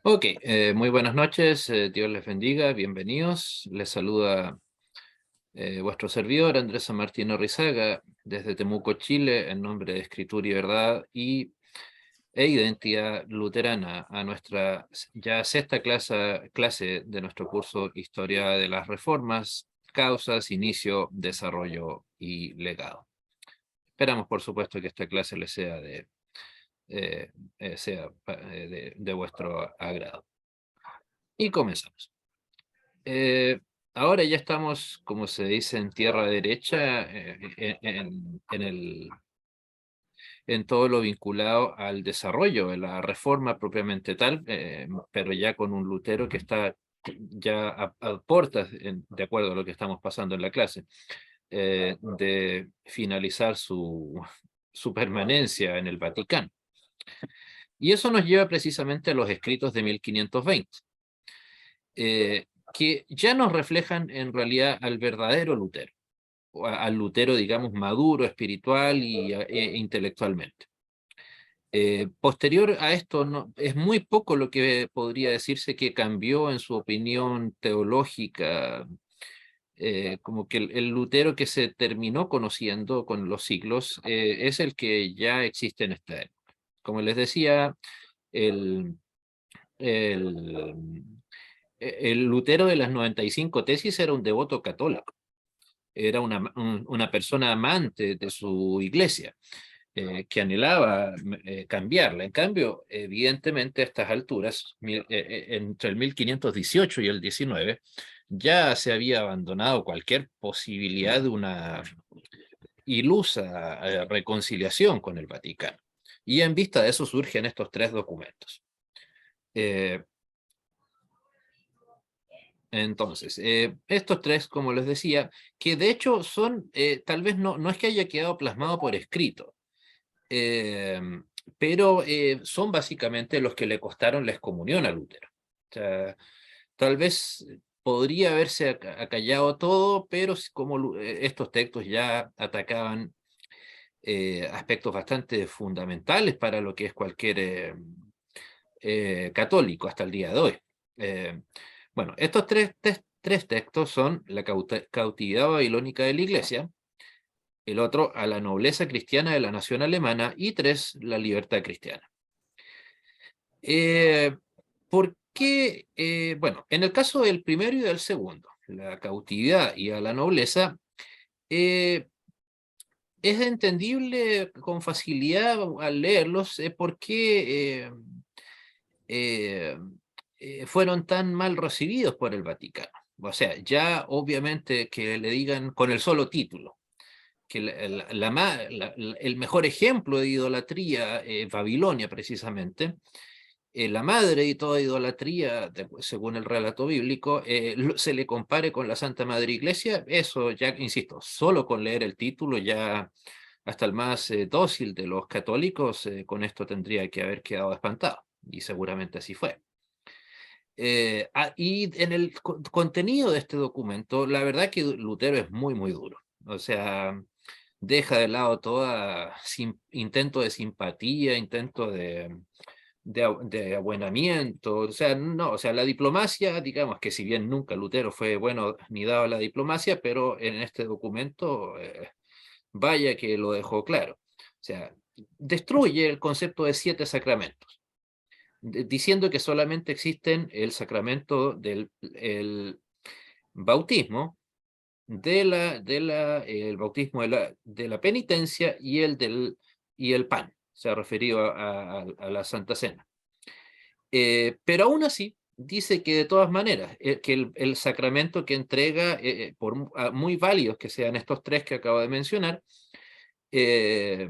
Ok, muy buenas noches, Dios les bendiga, bienvenidos. Les saluda vuestro servidor Andrés San Martín Rizaga desde Temuco, Chile, en nombre de Escritura y Verdad e Identidad Luterana, a nuestra ya sexta clase de nuestro curso Historia de las Reformas, Causas, Inicio, Desarrollo y Legado. Esperamos, por supuesto, que esta clase les sea de vuestro agrado. Y comenzamos. Eh, Ahora ya estamos, como se dice, en tierra derecha, en todo lo vinculado al desarrollo de la reforma propiamente tal, pero ya con un Lutero que está ya a puertas, de acuerdo a lo que estamos pasando en la clase, de finalizar su permanencia en el Vaticano. Y eso nos lleva precisamente a los escritos de 1520. Que ya nos reflejan en realidad al verdadero Lutero, o al Lutero, digamos, maduro, espiritual e intelectualmente. Posterior a esto, es muy poco lo que podría decirse que cambió en su opinión teológica, como que el Lutero que se terminó conociendo con los siglos es el que ya existe en esta época. Como les decía, el, el, el Lutero de las 95 tesis era un devoto católico, era una persona amante de su iglesia, que anhelaba cambiarla. En cambio, evidentemente a estas alturas, entre el 1518 y el 19, ya se había abandonado cualquier posibilidad de una ilusa reconciliación con el Vaticano. Y en vista de eso surgen estos tres documentos. Eh, Entonces, estos tres, como les decía, que de hecho son, tal vez no es que haya quedado plasmado por escrito, eh, pero son básicamente los que le costaron la excomunión a Lutero. O sea, tal vez podría haberse acallado todo, pero como estos textos ya atacaban aspectos bastante fundamentales para lo que es cualquier católico hasta el día de hoy. Eh, bueno, estos tres textos son la cautividad babilónica de la Iglesia, el otro a la nobleza cristiana de la nación alemana y tres, la libertad cristiana. Eh, ¿Por qué? Bueno, en el caso del primero y del segundo, la cautividad y a la nobleza, eh, es entendible con facilidad al leerlos por qué eh, fueron tan mal recibidos por el Vaticano. O sea, ya obviamente que le digan con el solo título, que el mejor ejemplo de idolatría, Babilonia precisamente, la madre de toda idolatría, según el relato bíblico, se le compare con la Santa Madre Iglesia, eso ya, insisto, solo con leer el título ya hasta el más dócil de los católicos, con esto tendría que haber quedado espantado, y seguramente así fue. Y en el contenido de este documento, la verdad que Lutero es muy, muy duro. O sea, deja de lado toda intento de simpatía, intento de abuenamiento. O sea, no, o sea, la diplomacia, digamos que si bien nunca Lutero fue bueno ni dado a la diplomacia, pero en este documento, vaya que lo dejó claro. O sea, destruye el concepto de 7 sacramentos diciendo que solamente existen el sacramento del el bautismo, el bautismo de la penitencia y el pan, se ha referido a la Santa Cena. Pero aún así, dice que de todas maneras, que el sacramento que entrega, muy válidos que sean estos tres que acabo de mencionar, eh,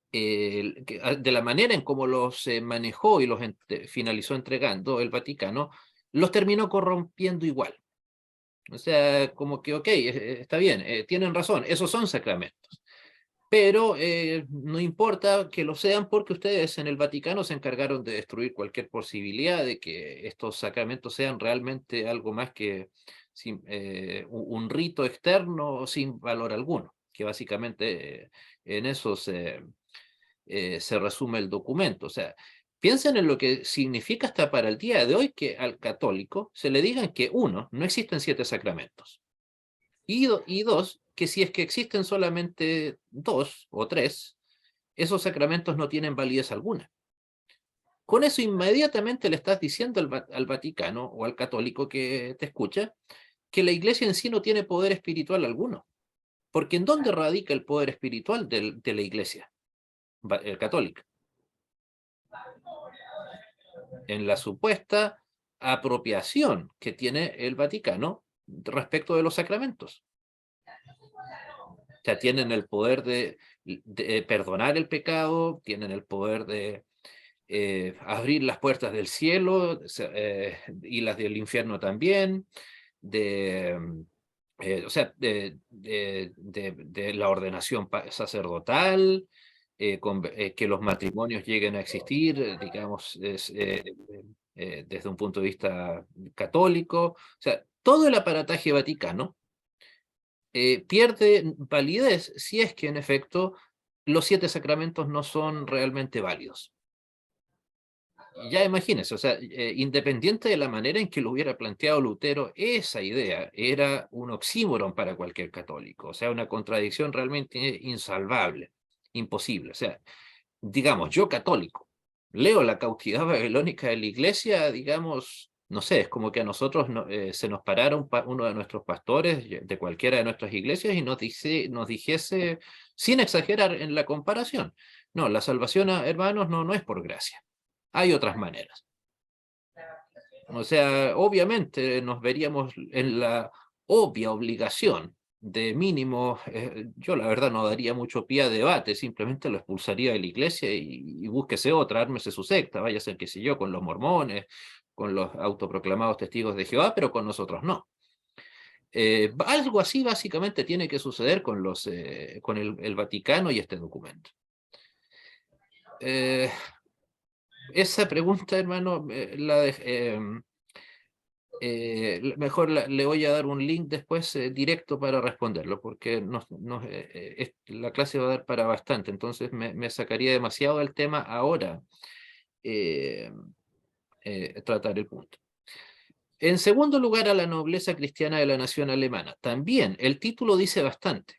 de la manera en cómo los manejó y los finalizó entregando el Vaticano, los terminó corrompiendo igual. O sea, como que, ok, está bien, tienen razón, esos son sacramentos, pero no importa que lo sean porque ustedes en el Vaticano se encargaron de destruir cualquier posibilidad de que estos sacramentos sean realmente algo más que un rito externo sin valor alguno, que básicamente en eso se resume el documento. O sea, Piensen en lo que significa hasta para el día de hoy que al católico se le digan que uno, no existen 7 sacramentos. Y dos, que si es que existen solamente 2 o 3, esos sacramentos no tienen validez alguna. Con eso inmediatamente le estás diciendo al Vaticano o al católico que te escucha que la iglesia en sí no tiene poder espiritual alguno. Porque ¿en dónde radica el poder espiritual de la iglesia católica? En la supuesta apropiación que tiene el Vaticano respecto de los sacramentos. O sea, tienen el poder de perdonar el pecado, tienen el poder de abrir las puertas del cielo y las del infierno también, o sea, de la ordenación sacerdotal, que los matrimonios lleguen a existir, digamos, desde un punto de vista católico. O sea, todo el aparataje vaticano pierde validez si es que en efecto los 7 sacramentos no son realmente válidos. Ya imagínense, o sea, independiente de la manera en que lo hubiera planteado Lutero, esa idea era un oxímoron para cualquier católico, o sea, una contradicción realmente insalvable, imposible. O sea, digamos, yo católico, leo la cautividad babilónica de la iglesia, digamos, no sé, es como que a nosotros se nos parara uno de nuestros pastores de cualquiera de nuestras iglesias y nos dijese, sin exagerar en la comparación, no, la salvación, hermanos, no es por gracia. Hay otras maneras. O sea, obviamente nos veríamos en la obvia obligación de mínimo, yo la verdad no daría mucho pie a debate, simplemente lo expulsaría de la iglesia y búsquese otra, ármese su secta, vaya a ser, qué sé yo, con los mormones, con los autoproclamados testigos de Jehová, pero con nosotros no. Algo así básicamente tiene que suceder con el Vaticano y este documento. Esa pregunta, hermano, mejor le voy a dar un link después directo para responderlo, porque la clase va a dar para bastante, entonces me sacaría demasiado del tema ahora eh, tratar el punto. En segundo lugar, a la nobleza cristiana de la nación alemana. También el título dice bastante.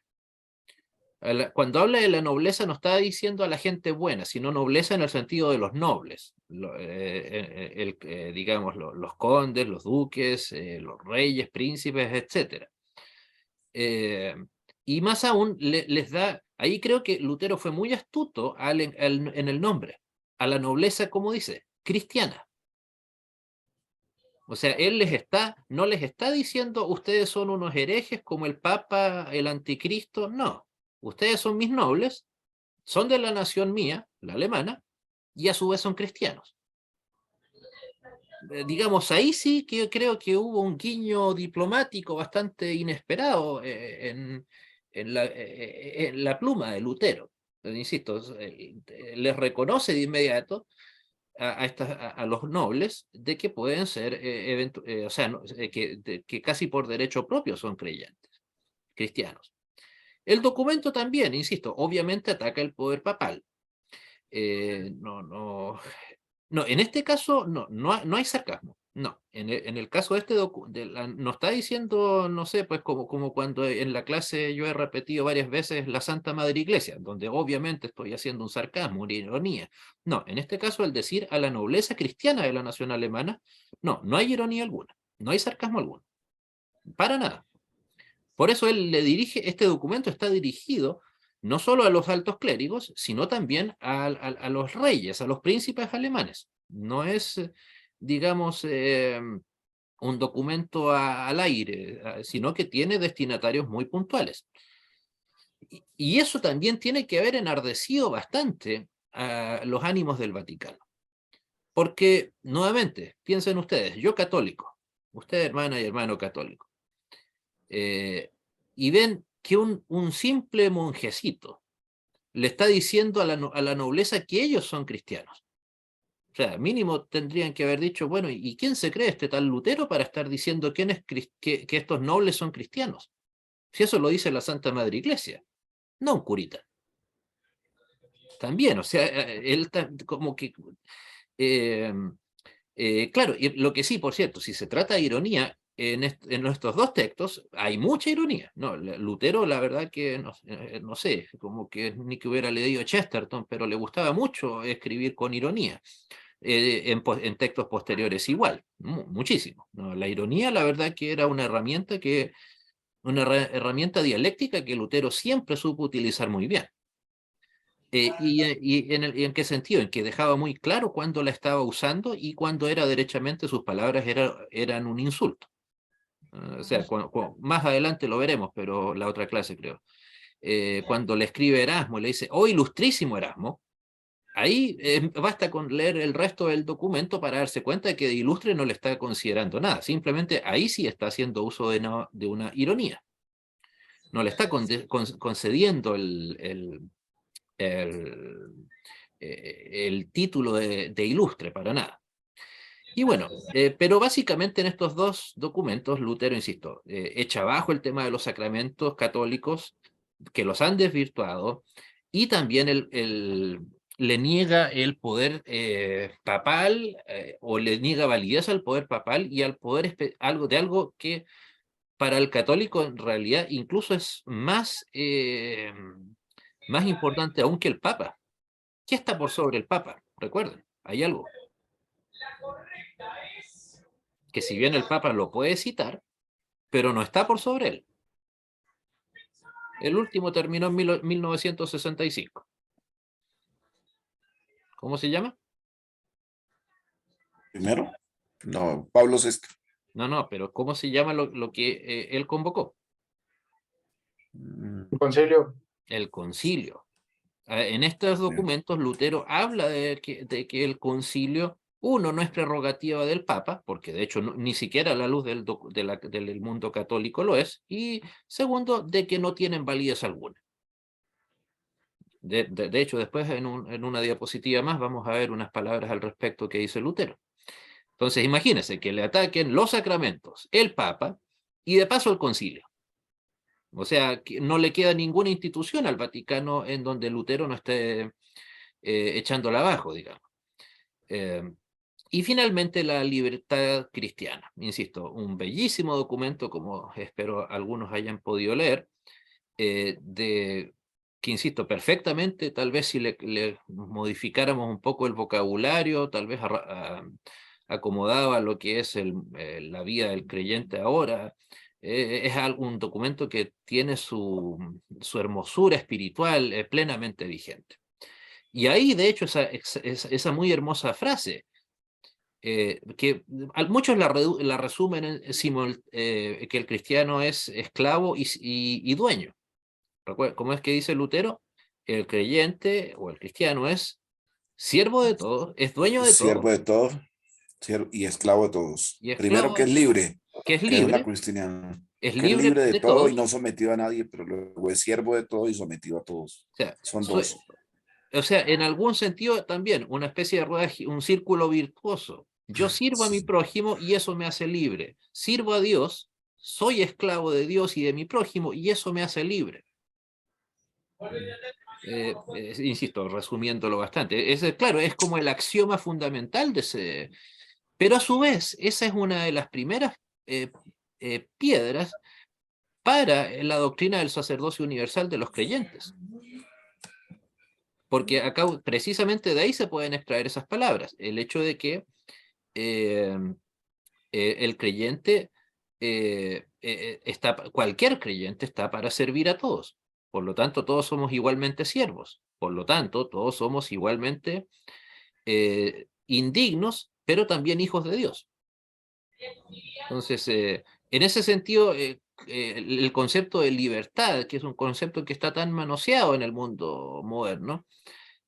Cuando habla de la nobleza no está diciendo a la gente buena, sino nobleza en el sentido de los nobles, digamos los condes, los duques, los reyes, príncipes, etc. Y más aún les da, ahí creo que Lutero fue muy astuto en el nombre, a la nobleza, como dice, cristiana. O sea, él no les está diciendo ustedes son unos herejes como el Papa, el Anticristo, no. Ustedes son mis nobles, son de la nación mía, la alemana, y a su vez son cristianos. Digamos, ahí sí que creo que hubo un guiño diplomático bastante inesperado en la pluma de Lutero. Insisto, les reconoce de inmediato a los nobles de que pueden ser, o sea, que casi por derecho propio son creyentes, cristianos. El documento también, insisto, obviamente ataca el poder papal. No, en este caso no hay sarcasmo. No, en el caso este no está diciendo, no sé, pues como cuando en la clase yo he repetido varias veces la Santa Madre Iglesia, donde obviamente estoy haciendo un sarcasmo, una ironía. No, en este caso el decir a la nobleza cristiana de la nación alemana, no hay ironía alguna, no hay sarcasmo alguno, para nada. Por eso él este documento está dirigido no solo a los altos clérigos, sino también a los reyes, a los príncipes alemanes. No es, digamos, un documento al aire, sino que tiene destinatarios muy puntuales. Y eso también tiene que haber enardecido bastante a los ánimos del Vaticano. Porque, nuevamente, piensen ustedes, yo católico, usted hermana y hermano católico, y ven que un simple monjecito le está diciendo a la nobleza que ellos son cristianos. O sea, mínimo tendrían que haber dicho, bueno, ¿y quién se cree este tal Lutero para estar diciendo que estos nobles son cristianos? Si eso lo dice la Santa Madre Iglesia, no un curita. También, o sea, él como que Claro, y lo que sí, por cierto, si se trata de ironía, en nuestros dos textos hay mucha ironía. No, Lutero, la verdad que no sé, como que ni que hubiera leído Chesterton, pero le gustaba mucho escribir con ironía. En textos posteriores igual, muchísimo. ¿No? La ironía, la verdad que era una herramienta herramienta dialéctica que Lutero siempre supo utilizar muy bien. ¿Y en qué sentido? En que dejaba muy claro cuándo la estaba usando y cuándo era derechamente sus palabras eran un insulto. O sea, más adelante lo veremos, pero la otra clase creo. Cuando le escribe Erasmo, le dice, oh ilustrísimo Erasmo, ahí basta con leer el resto del documento para darse cuenta de que de ilustre no le está considerando nada. Simplemente ahí sí está haciendo uso de una ironía. No le está concediendo el título de ilustre para nada. Y bueno, pero básicamente en estos dos documentos, Lutero, insisto, echa abajo el tema de los sacramentos católicos que los han desvirtuado y también le niega el poder papal o le niega validez al poder papal y al poder algo que para el católico en realidad incluso es más importante aún que el papa. ¿Qué está por sobre el papa? Recuerden, hay algo que si bien el papa lo puede citar, pero no está por sobre él. El último terminó en 1965. ¿Cómo se llama? Primero, no, Pablo VI. No, pero ¿cómo se llama lo que él convocó? El concilio. El concilio. En estos documentos Lutero habla de que el concilio, uno, no es prerrogativa del Papa, porque de hecho ni siquiera a la luz del mundo católico lo es, y segundo, de que no tienen validez alguna. De hecho, después en una diapositiva más vamos a ver unas palabras al respecto que dice Lutero. Entonces, imagínense que le ataquen los sacramentos, el Papa y de paso el concilio. O sea, que no le queda ninguna institución al Vaticano en donde Lutero no esté echándola abajo, digamos. Y finalmente la libertad cristiana. Insisto, un bellísimo documento, como espero algunos hayan podido leer, que insisto, perfectamente, tal vez si le modificáramos un poco el vocabulario, tal vez acomodaba lo que es la vida del creyente ahora. Es un documento que tiene su hermosura espiritual plenamente vigente. Y ahí, de hecho, esa muy hermosa frase, que muchos la resumen que el cristiano es esclavo y dueño. ¿Cómo es que dice Lutero? El creyente o el cristiano es siervo de todo, es dueño de Siervo todo de todos y esclavo de todos. y Primero esclavo que es libre, que es que es la libre, cristiana, es que es libre libre de de todo y todos. no sometido a nadie, pero luego es siervo de todo y sometido a todos. O sea, Son dos. en algún sentido también una especie de rueda, un círculo virtuoso. Yo sirvo a mi prójimo y eso me hace libre. Sirvo a Dios, soy esclavo de Dios y de mi prójimo y eso me hace libre. Insisto, resumiéndolo bastante. Claro, es como el axioma fundamental de ese. Pero a su vez, esa es una de las primeras piedras para la doctrina del sacerdocio universal de los creyentes. Porque acá precisamente de ahí se pueden extraer esas palabras. El hecho de que eh, el creyente cualquier creyente está para servir a todos. Por lo tanto, todos somos igualmente siervos. Por lo tanto, todos somos igualmente indignos, pero también hijos de Dios. Entonces, en ese sentido, el concepto de libertad, que es un concepto que está tan manoseado en el mundo moderno,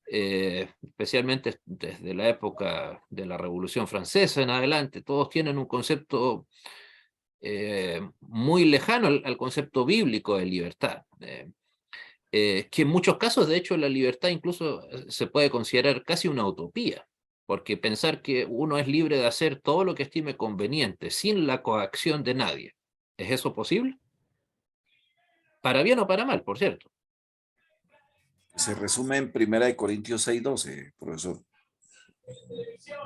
especialmente desde la época de la Revolución Francesa en adelante, todos tienen un concepto muy lejano al concepto bíblico de libertad. Que en muchos casos, de hecho, la libertad incluso se puede considerar casi una utopía, porque pensar que uno es libre de hacer todo lo que estime conveniente, sin la coacción de nadie, ¿es eso posible? Para bien o para mal, por cierto. Se resume en 1 Corintios 6:12, profesor.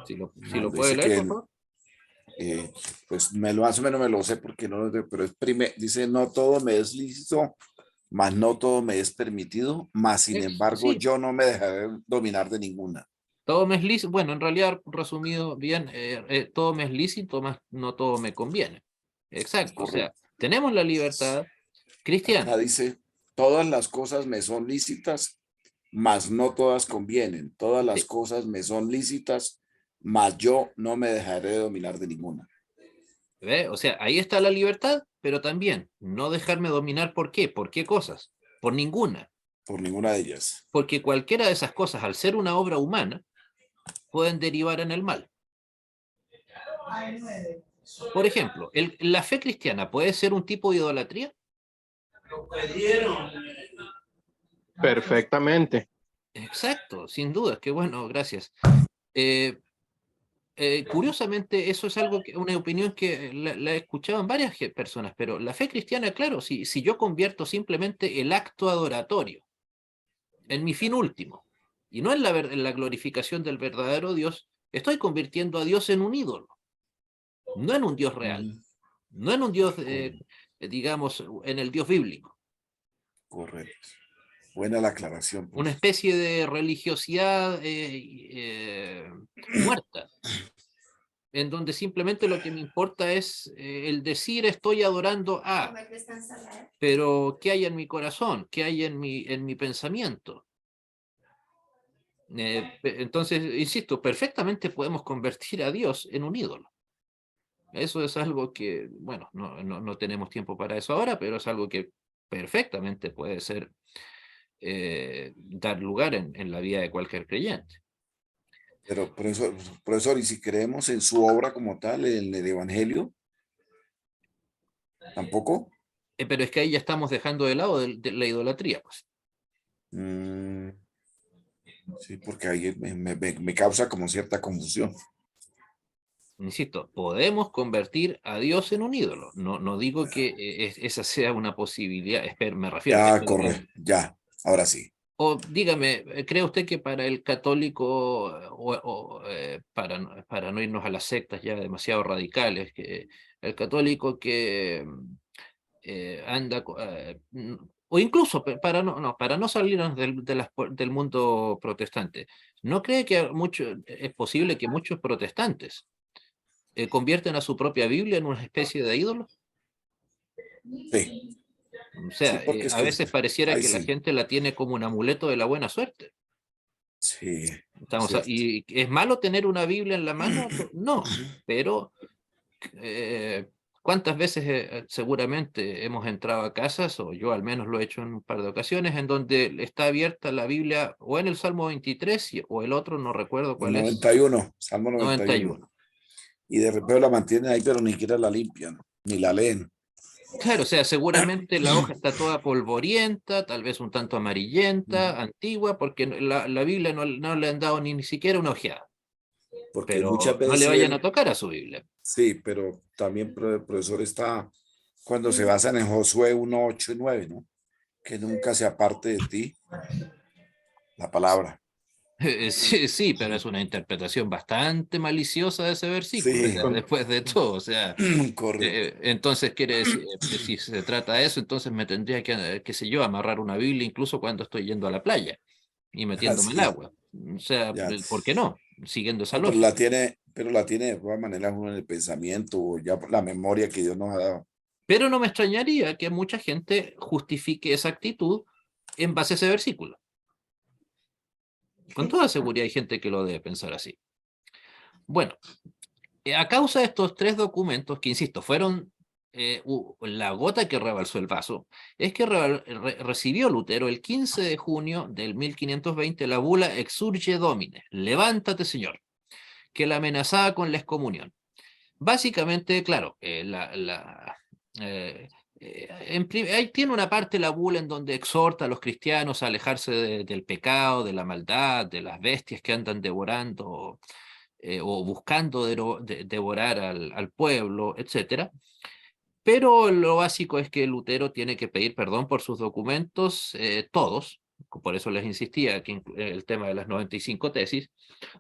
Si lo puede Dice leer, que, por favor. pues más o menos me lo sé porque no, pero dice, no todo me es lícito, mas no todo me es permitido, mas sin embargo Sí, yo no me dejaré dominar de ninguna. todo me es lícito. Bueno, en realidad, resumido bien, todo me es lícito, más no todo me conviene. Exacto. O sea, Correcto. tenemos la libertad cristiana. Acá dice, todas las cosas me son lícitas, mas no todas convienen. Todas las Sí, cosas me son lícitas, mas yo no me dejaré dominar de ninguna. ¿ve? O sea, ahí está la libertad, pero también no dejarme dominar. ¿Por qué? ¿Por qué cosas? Por ninguna. Por ninguna de ellas. Porque cualquiera de esas cosas, al ser una obra humana, pueden derivar en el mal. Por ejemplo, la fe cristiana puede ser un tipo de idolatría. Perfectamente. Exacto, sin duda, qué bueno, gracias. Eh, Curiosamente, eso es algo una opinión que la he escuchado en varias personas, pero la fe cristiana, claro, si yo convierto simplemente el acto adoratorio en mi fin último, y no en en la glorificación del verdadero Dios, estoy convirtiendo a Dios en un ídolo, no en un Dios real, Mm, no en un Dios, cor- digamos, en el Dios bíblico, correcto. Buena la aclaración, una profe. especie de religiosidad muerta, en donde simplemente lo que me importa es el decir estoy adorando a, pero ¿qué hay en mi corazón? ¿Qué hay en mi pensamiento? Entonces, insisto, perfectamente podemos convertir a Dios en un ídolo. Eso es algo que, bueno, no tenemos tiempo para eso ahora, pero es algo que perfectamente puede ser, dar lugar en la vida de cualquier creyente. Pero profesor, y si creemos en su obra como tal, en el Evangelio, tampoco. Pero es que ahí ya estamos dejando de lado de la idolatría, pues. Mm, sí, porque ahí me causa como cierta confusión. Insisto, podemos convertir a Dios en un ídolo. No digo que esa sea una posibilidad, me refiero que Ya, corre, ya, ahora sí. o dígame, ¿cree usted que para el católico, para no irnos a las sectas ya demasiado radicales, que el católico que anda, o incluso para no salirnos del mundo protestante, ¿no cree que es posible que muchos protestantes convierten a su propia Biblia en una especie de ídolo? Sí, O sí, sea, porque es a que, veces pareciera ahí que la sí, gente la tiene como un amuleto de la buena suerte. sí, cierto. ¿Y es malo tener una Biblia en la mano? No, pero eh, ¿cuántas veces seguramente hemos entrado a casas, o yo al menos lo he hecho en un par de ocasiones, en donde está abierta la Biblia o en el Salmo 23 o el otro, no recuerdo El cuál es, 91, Salmo 91. 91? Y de repente la mantienen ahí, pero ni siquiera la limpian, ni la leen. Claro, o sea, seguramente la hoja está toda polvorienta, tal vez un tanto amarillenta, antigua, porque la Biblia no le han dado ni siquiera una ojeada, Porque muchas pero no le veces vayan a tocar a su Biblia. sí, pero también el profesor está cuando se basan en Josué 1, 8 y 9, ¿no? Que nunca se aparte de ti la palabra. Sí, sí, pero es una interpretación bastante maliciosa de ese versículo, Sí, después de todo, o sea, correcto. entonces quiere decir, si se trata de eso, entonces me tendría que, qué sé yo, amarrar una Biblia incluso cuando estoy yendo a la playa y metiéndome al Así, agua. O sea, ya. ¿por qué no? Siguiendo esa No, lógica. pero la tiene de todas maneras uno en el pensamiento, o ya por la memoria que Dios nos ha dado. Pero no me extrañaría que mucha gente justifique esa actitud en base a ese versículo. Con toda seguridad hay gente que lo debe pensar así. Bueno, a causa de estos tres documentos, que insisto, fueron la gota que rebalsó el vaso, es que recibió Lutero el 15 de junio del 1520 la bula Exsurge Domine, levántate Señor, que la amenazaba con la excomunión. Básicamente, claro, ahí tiene una parte la bula en donde exhorta a los cristianos a alejarse del pecado, de la maldad, de las bestias que andan devorando o buscando devorar al pueblo, etcétera. Pero lo básico es que Lutero tiene que pedir perdón por sus documentos, todos, por eso les insistía que el tema de las 95 tesis,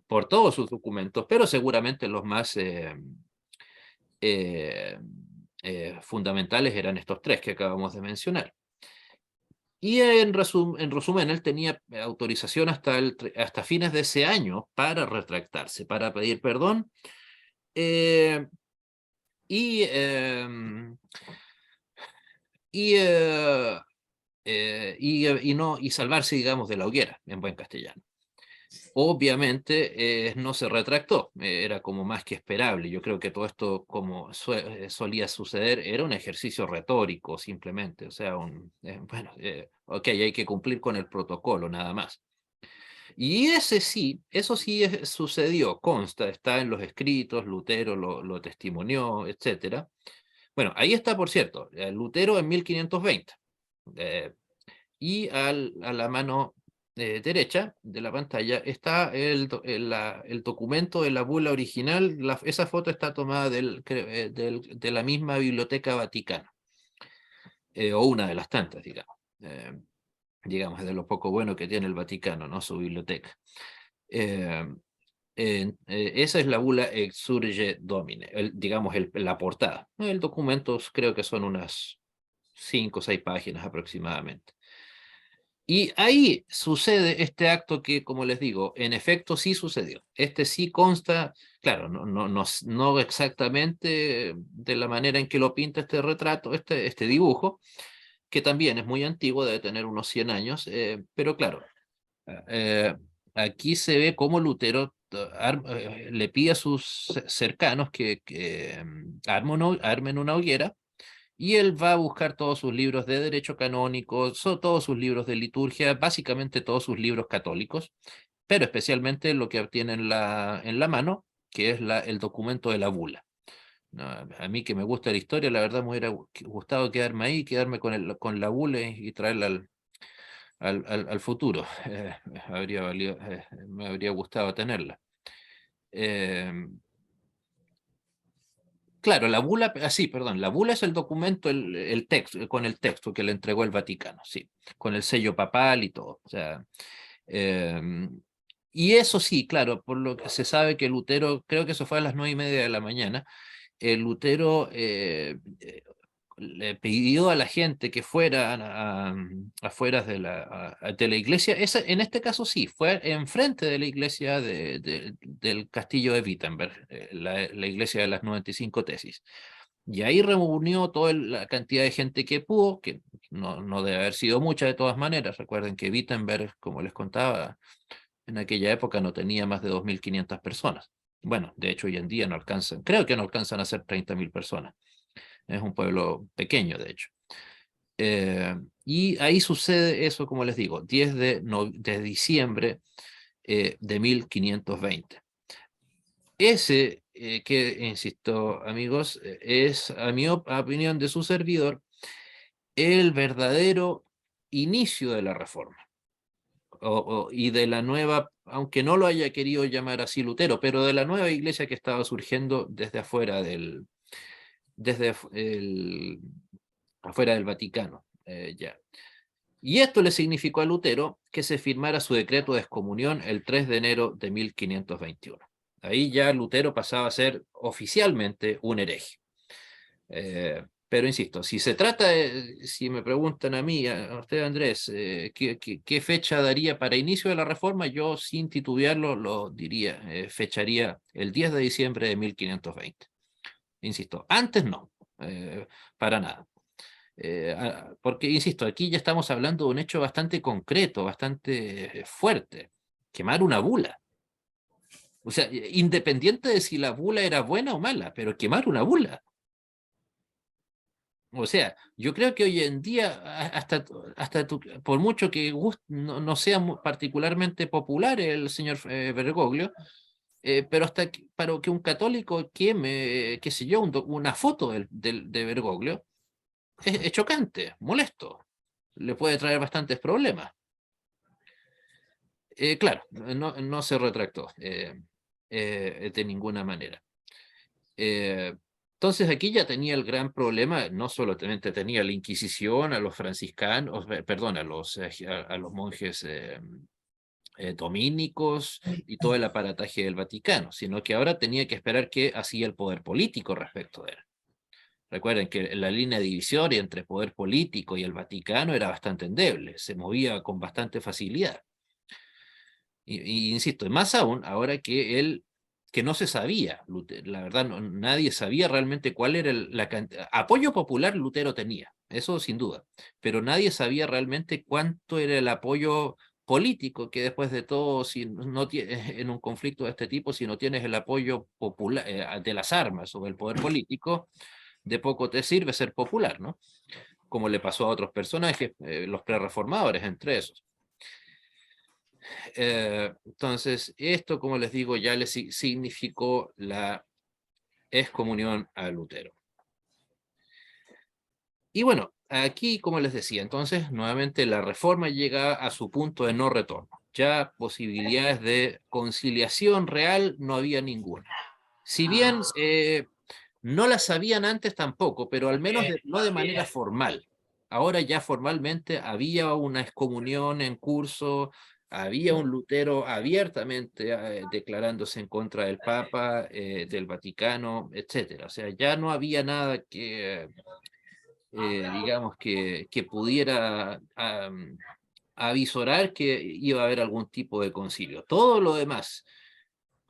por todos sus documentos, pero seguramente los más fundamentales eran estos tres que acabamos de mencionar. Y en resumen, él tenía autorización hasta fines de ese año para retractarse, para pedir perdón eh, y, y, y salvarse, digamos, de la hoguera, en buen castellano. Obviamente no se retractó, era como más que esperable. Yo creo que todo esto, como solía suceder, era un ejercicio retórico simplemente. O sea, bueno, ok, hay que cumplir con el protocolo, nada más. Y eso sí sucedió, consta, está en los escritos, Lutero lo testimonió, etc. Bueno, ahí está, por cierto, Lutero en 1520. Y a la mano derecha de la pantalla está el documento de la bula original. Esa foto está tomada de la misma Biblioteca Vaticana, o una de las tantas, digamos, de lo poco bueno que tiene el Vaticano, ¿no? Su biblioteca. Esa es la bula Exsurge Domine, digamos, la portada. El documento creo que son unas 5 o 6 páginas aproximadamente. Y ahí sucede este acto que, como les digo, en efecto sí sucedió. Este sí consta, claro, no exactamente de la manera en que lo pinta este retrato, este dibujo, que también es muy antiguo, debe tener unos 100 años, pero claro, eh, aquí se ve cómo Lutero le pide a sus cercanos que armen una hoguera, y él va a buscar todos sus libros de derecho canónico, todos sus libros de liturgia, básicamente todos sus libros católicos, pero especialmente lo que tiene en la mano, que es el documento de la bula. No, a mí que me gusta la historia, la verdad me hubiera gustado quedarme ahí, quedarme con la bula y traerla al futuro. Me habría gustado tenerla. Eh, Claro, la bula, sí, perdón, la bula es el documento, el texto, con el texto que le entregó el Vaticano, sí, con el sello papal y todo. O sea, y eso sí, claro, por lo que se sabe que Lutero, creo que eso fue a las 9:30 de la mañana, Lutero le pidió a la gente que fueran afuera de la iglesia. En este caso sí, fue enfrente de la iglesia del castillo de Wittenberg, la iglesia de las 95 tesis. Y ahí reunió toda la cantidad de gente que pudo, que no debe haber sido mucha de todas maneras. Recuerden que Wittenberg, como les contaba, en aquella época no tenía más de 2.500 personas. Bueno, de hecho hoy en día no alcanzan, creo que no alcanzan a ser 30.000 personas. Es un pueblo pequeño, de hecho. Y ahí sucede eso, como les digo, 10 de diciembre de 1520. Ese, que, insisto, amigos, es, a mi opinión de su servidor, el verdadero inicio de la reforma. Y de la nueva, aunque no lo haya querido llamar así Lutero, pero de la nueva iglesia que estaba surgiendo desde afuera afuera del Vaticano. Ya. Y esto le significó a Lutero que se firmara su decreto de excomunión el 3 de enero de 1521. Ahí ya Lutero pasaba a ser oficialmente un hereje. Pero insisto, si se trata, si me preguntan a mí, a usted Andrés, ¿qué fecha daría para inicio de la reforma? Yo sin titubearlo lo diría, fecharía el 10 de diciembre de 1520. Insisto, antes no, para nada. Porque, insisto, aquí ya estamos hablando de un hecho bastante concreto, bastante fuerte, quemar una bula. O sea, independiente de si la bula era buena o mala, pero quemar una bula. O sea, yo creo que hoy en día, por mucho que no sea particularmente popular el señor Bergoglio, pero para que un católico queme, qué sé yo, una foto de Bergoglio, es chocante, molesto, le puede traer bastantes problemas. Claro, no se retractó de ninguna manera. Entonces aquí ya tenía el gran problema, no solamente tenía la Inquisición, a los franciscanos, perdón, a los monjes dominicos y todo el aparataje del Vaticano, sino que ahora tenía que esperar qué hacía el poder político respecto de él. Recuerden que la línea divisoria entre poder político y el Vaticano era bastante endeble, se movía con bastante facilidad. Y insisto, más aún ahora que él, que no se sabía, la verdad, nadie sabía realmente cuál era la cantidad. Apoyo popular Lutero tenía, eso sin duda, pero nadie sabía realmente cuánto era el apoyo político, que después de todo, si no tienes en un conflicto de este tipo, si no tienes el apoyo popular de las armas o el poder político, de poco te sirve ser popular, ¿no? Como le pasó a otros personajes, los prerreformadores entre esos. Entonces, esto, como les digo, ya le significó la excomunión a Lutero. Y bueno, aquí, como les decía, entonces, nuevamente la reforma llega a su punto de no retorno. Ya posibilidades de conciliación real no había ninguna. Si bien no las sabían antes tampoco, pero al menos no de manera formal. Ahora ya formalmente había una excomunión en curso, había un Lutero abiertamente declarándose en contra del Papa, del Vaticano, etcétera. O sea, ya no había nada que, digamos, que pudiera avisorar que iba a haber algún tipo de concilio. Todo lo demás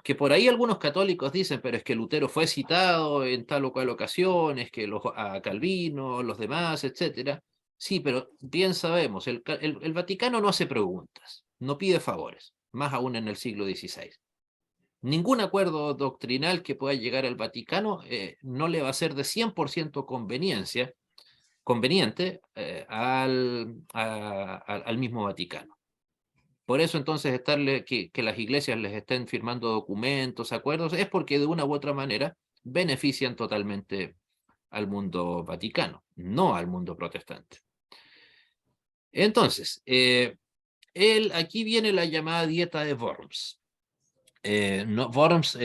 que por ahí algunos católicos dicen, pero es que Lutero fue citado en tal o cual ocasión, es que a Calvino, los demás, etcétera. Sí, pero bien sabemos, el Vaticano no hace preguntas, no pide favores, más aún en el siglo XVI. Ningún acuerdo doctrinal que pueda llegar al Vaticano no le va a ser de 100% conveniente al mismo Vaticano. Por eso entonces que las iglesias les estén firmando documentos, acuerdos, es porque de una u otra manera benefician totalmente al mundo vaticano, no al mundo protestante. Entonces, aquí viene la llamada dieta de Worms. Worms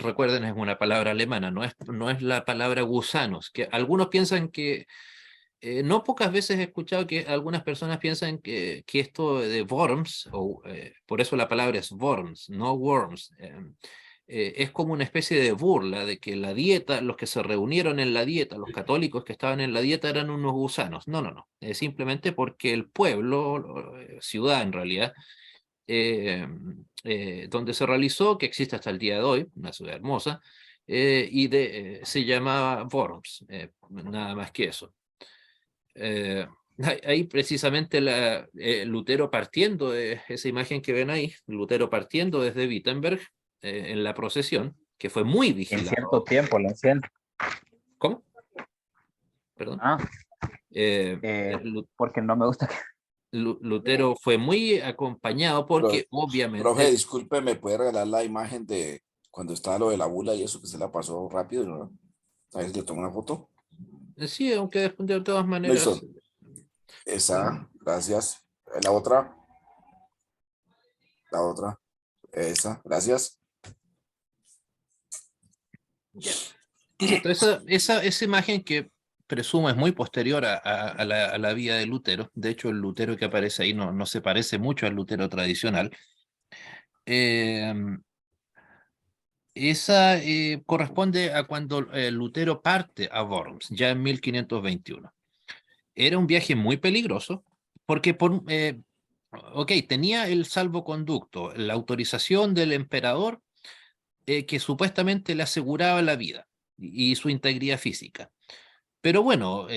recuerden, es una palabra alemana, no es la palabra gusanos, que algunos piensan que no pocas veces he escuchado que algunas personas piensan que esto de worms, por eso la palabra es worms, no worms, es como una especie de burla de que la dieta, los que se reunieron en la dieta, los católicos que estaban en la dieta eran unos gusanos. No, no, no. Es simplemente porque el pueblo, ciudad en realidad, donde se realizó, que existe hasta el día de hoy, una ciudad hermosa, se llamaba Worms, nada más que eso. Ahí precisamente Lutero partiendo de esa imagen que ven ahí, Lutero partiendo desde Wittenberg en la procesión, que fue muy En vigilado. cierto tiempo, la enciendo. ¿Cómo? Perdón. Porque no me gusta que... Lutero fue muy acompañado porque obviamente... Profe, disculpe, ¿me puede regalar la imagen de cuando estaba lo de la bula y eso que se la pasó rápido, ¿no? A ver si le tomo una foto. Sí, aunque de todas maneras... Listo. Esa, gracias. La otra. La otra. Esa, gracias. Ya. Insisto, esa imagen que presumo es muy posterior a la vida de Lutero, de hecho el Lutero que aparece ahí no se parece mucho al Lutero tradicional, esa corresponde a cuando Lutero parte a Worms, ya en 1521. Era un viaje muy peligroso porque tenía el salvoconducto, la autorización del emperador que supuestamente le aseguraba la vida y su integridad física. Pero bueno,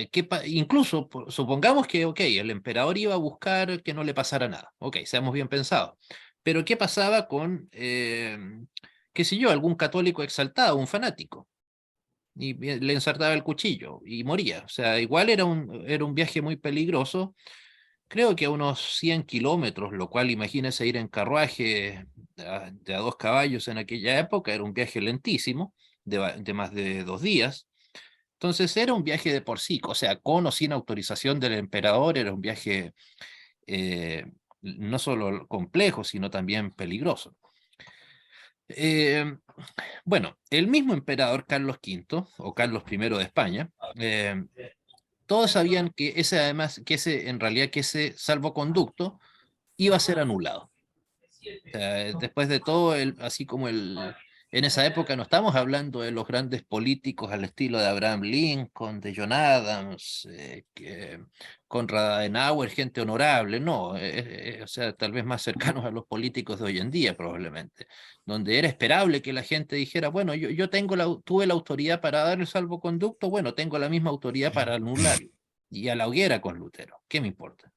incluso supongamos que, el emperador iba a buscar que no le pasara nada. Seamos bien pensados. Pero ¿qué pasaba con, qué sé yo, algún católico exaltado, un fanático? Y le ensartaba el cuchillo y moría. O sea, igual era un viaje muy peligroso. Creo que a unos 100 kilómetros, lo cual imagínese ir en carruaje de a 2 caballos en aquella época, era un viaje lentísimo, de más de 2 días. Entonces era un viaje de por sí, o sea, con o sin autorización del emperador, era un viaje no solo complejo, sino también peligroso. Eh, bueno, el mismo emperador Carlos V, o Carlos I de España, todos sabían que ese, además, que ese, en realidad, que ese salvoconducto iba a ser anulado. O sea, después de todo, así como en esa época no estamos hablando de los grandes políticos al estilo de Abraham Lincoln, de John Adams, Konrad Adenauer, gente honorable, no, o sea, tal vez más cercanos a los políticos de hoy en día probablemente, donde era esperable que la gente dijera, bueno, yo tuve la autoridad para dar el salvoconducto, bueno, tengo la misma autoridad para anularlo, y a la hoguera con Lutero, ¿qué me importa?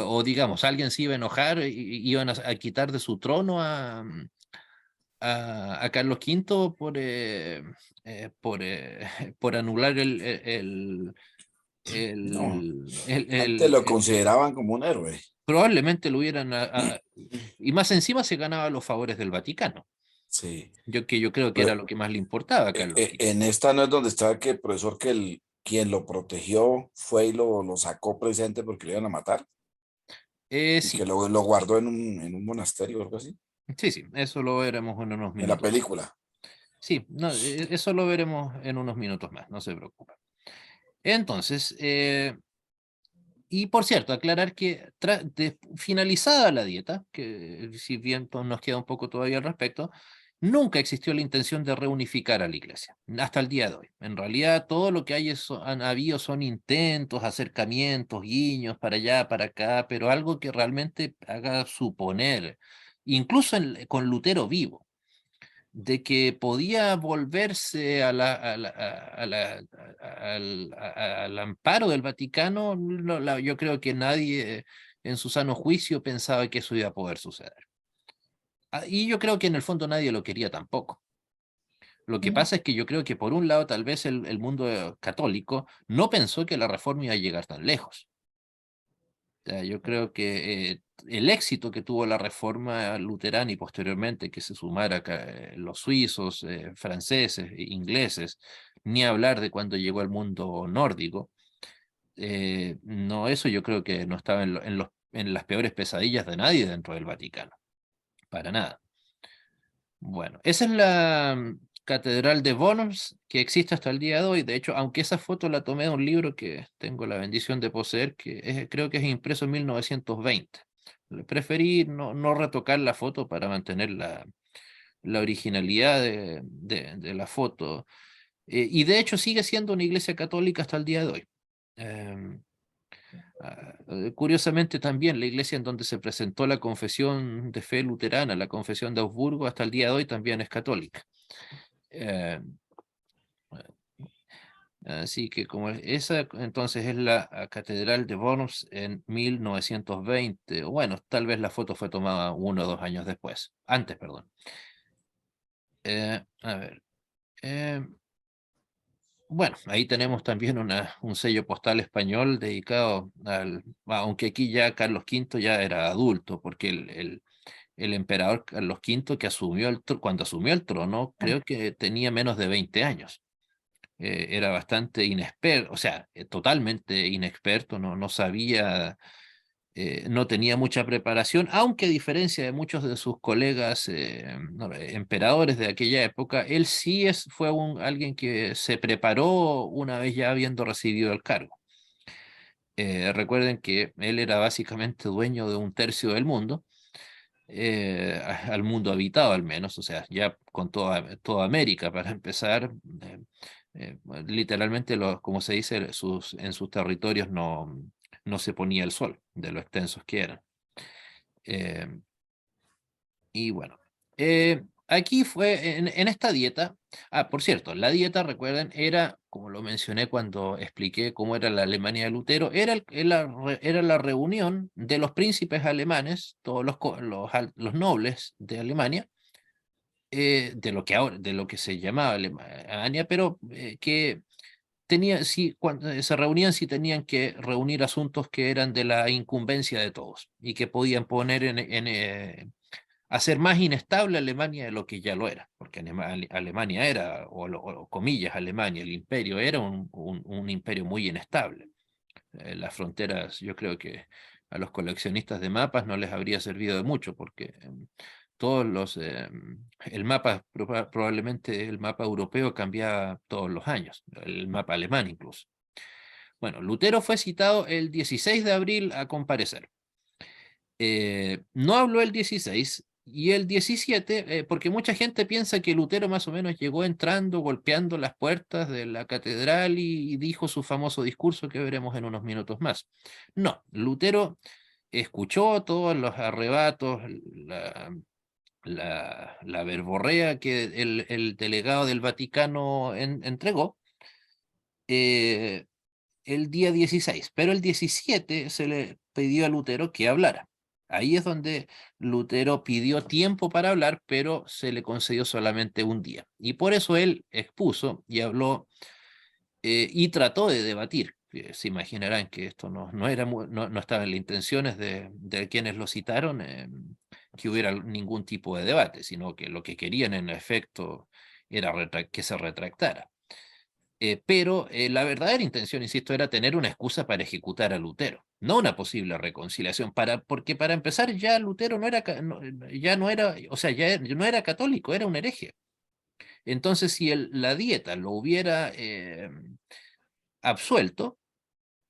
O digamos, alguien se iba a enojar y iban a quitar de su trono a Carlos V por anular No, antes el- lo consideraban como un héroe. probablemente lo hubieran, y más encima se ganaba los favores del Vaticano, Sí. yo creo que era Pero, lo que más le importaba a Carlos V. en esta no es donde está que el profesor quien lo protegió fue y lo sacó presente porque lo iban a matar y que Sí, lo guardó en un monasterio o algo así, sí, sí, eso lo veremos en unos en la minutos más. película. Sí, no, eso lo veremos en unos minutos más, no se preocupe. Entonces, y por cierto, aclarar que finalizada la dieta, que si bien nos queda un poco todavía al respecto, nunca existió la intención de reunificar a la iglesia, hasta el día de hoy. En realidad, todo lo que han habido son intentos, acercamientos, guiños para allá, para acá, pero algo que realmente haga suponer, incluso con Lutero vivo, de que podía volverse al amparo del Vaticano, yo creo que nadie en su sano juicio pensaba que eso iba a poder suceder. Y yo creo que en el fondo nadie lo quería tampoco. Lo que pasa es que yo creo que por un lado tal vez el mundo católico no pensó que la reforma iba a llegar tan lejos. O sea, yo creo que el éxito que tuvo la reforma luterana y posteriormente que se sumara los suizos, franceses, ingleses, ni hablar de cuando llegó al mundo nórdico, no, eso yo creo que no estaba en las peores pesadillas de nadie dentro del Vaticano, para nada. Bueno, esa es la Catedral de Worms que existe hasta el día de hoy. De hecho, aunque esa foto la tomé de un libro que tengo la bendición de poseer, creo que es impreso en 1920. Preferí no retocar la foto para mantener la originalidad de la foto. Y de hecho sigue siendo una iglesia católica hasta el día de hoy. Em, Curiosamente también la iglesia en donde se presentó la confesión de fe luterana, la confesión de Augsburgo, hasta el día de hoy también es católica. Eh, Así que como esa entonces es la Catedral de Worms en 1920, o bueno, tal vez la foto fue tomada 1 o 2 años después, antes, perdón. A ver. eh, Bueno, ahí tenemos también un sello postal español dedicado aunque aquí ya Carlos V ya era adulto, porque el emperador Carlos V que cuando asumió el trono, creo que tenía menos de 20 años. Era bastante inexperto, o sea, totalmente inexperto, no sabía, no tenía mucha preparación, aunque a diferencia de muchos de sus colegas emperadores de aquella época, él sí fue alguien que se preparó una vez ya habiendo recibido el cargo. Recuerden que él era básicamente dueño de un tercio del mundo, al mundo habitado al menos, o sea, ya con toda América para empezar. Literalmente, como se dice, en sus territorios no se ponía el sol de lo extensos que eran. Eh, y bueno, aquí fue en esta dieta. Por cierto, la dieta, recuerden, era, como lo mencioné cuando expliqué cómo era la Alemania de Lutero, era la reunión de los príncipes alemanes, todos los nobles de Alemania, de lo que se llamaba Alemania, pero que si, cuando se reunían, si tenían que reunir asuntos que eran de la incumbencia de todos y que podían poner hacer más inestable a Alemania de lo que ya lo era, porque Alemania era, o comillas, Alemania, el imperio era un imperio muy inestable. Las fronteras, yo creo que a los coleccionistas de mapas no les habría servido de mucho, porque el mapa, probablemente el mapa europeo cambiaba todos los años, el mapa alemán incluso. Bueno, Lutero fue citado el 16 de abril a comparecer. No habló el 16 y el 17, porque mucha gente piensa que Lutero más o menos llegó entrando, golpeando las puertas de la catedral y dijo su famoso discurso que veremos en unos minutos más. No, Lutero escuchó todos los arrebatos, la verborrea que el delegado del Vaticano entregó el día 16, pero el 17 se le pidió a Lutero que hablara. Ahí es donde Lutero pidió tiempo para hablar, pero se le concedió solamente un día. Y por eso él expuso y habló y trató de debatir. Se imaginarán que esto no estaba en las intenciones de quienes lo citaron, que hubiera ningún tipo de debate, sino que lo que querían en efecto era que se retractara. Pero la verdadera intención, insisto, era tener una excusa para ejecutar a Lutero, no una posible reconciliación, porque para empezar ya Lutero ya no era, o sea, ya no era católico, era un hereje. Entonces, si la dieta lo hubiera absuelto,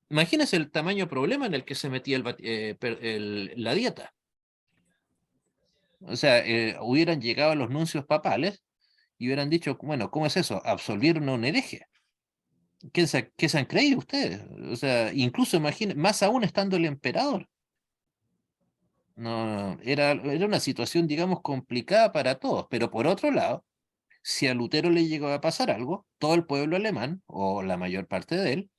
imagínense el tamaño problema en el que se metía la dieta. O sea, hubieran llegado los nuncios papales y hubieran dicho, bueno, ¿cómo es eso? Absolvieron a un hereje. ¿Qué se han creído ustedes? O sea, incluso imaginen, más aún estando el emperador. No, era una situación, digamos, complicada para todos, pero por otro lado, si a Lutero le llegaba a pasar algo, todo el pueblo alemán, o la mayor parte de él,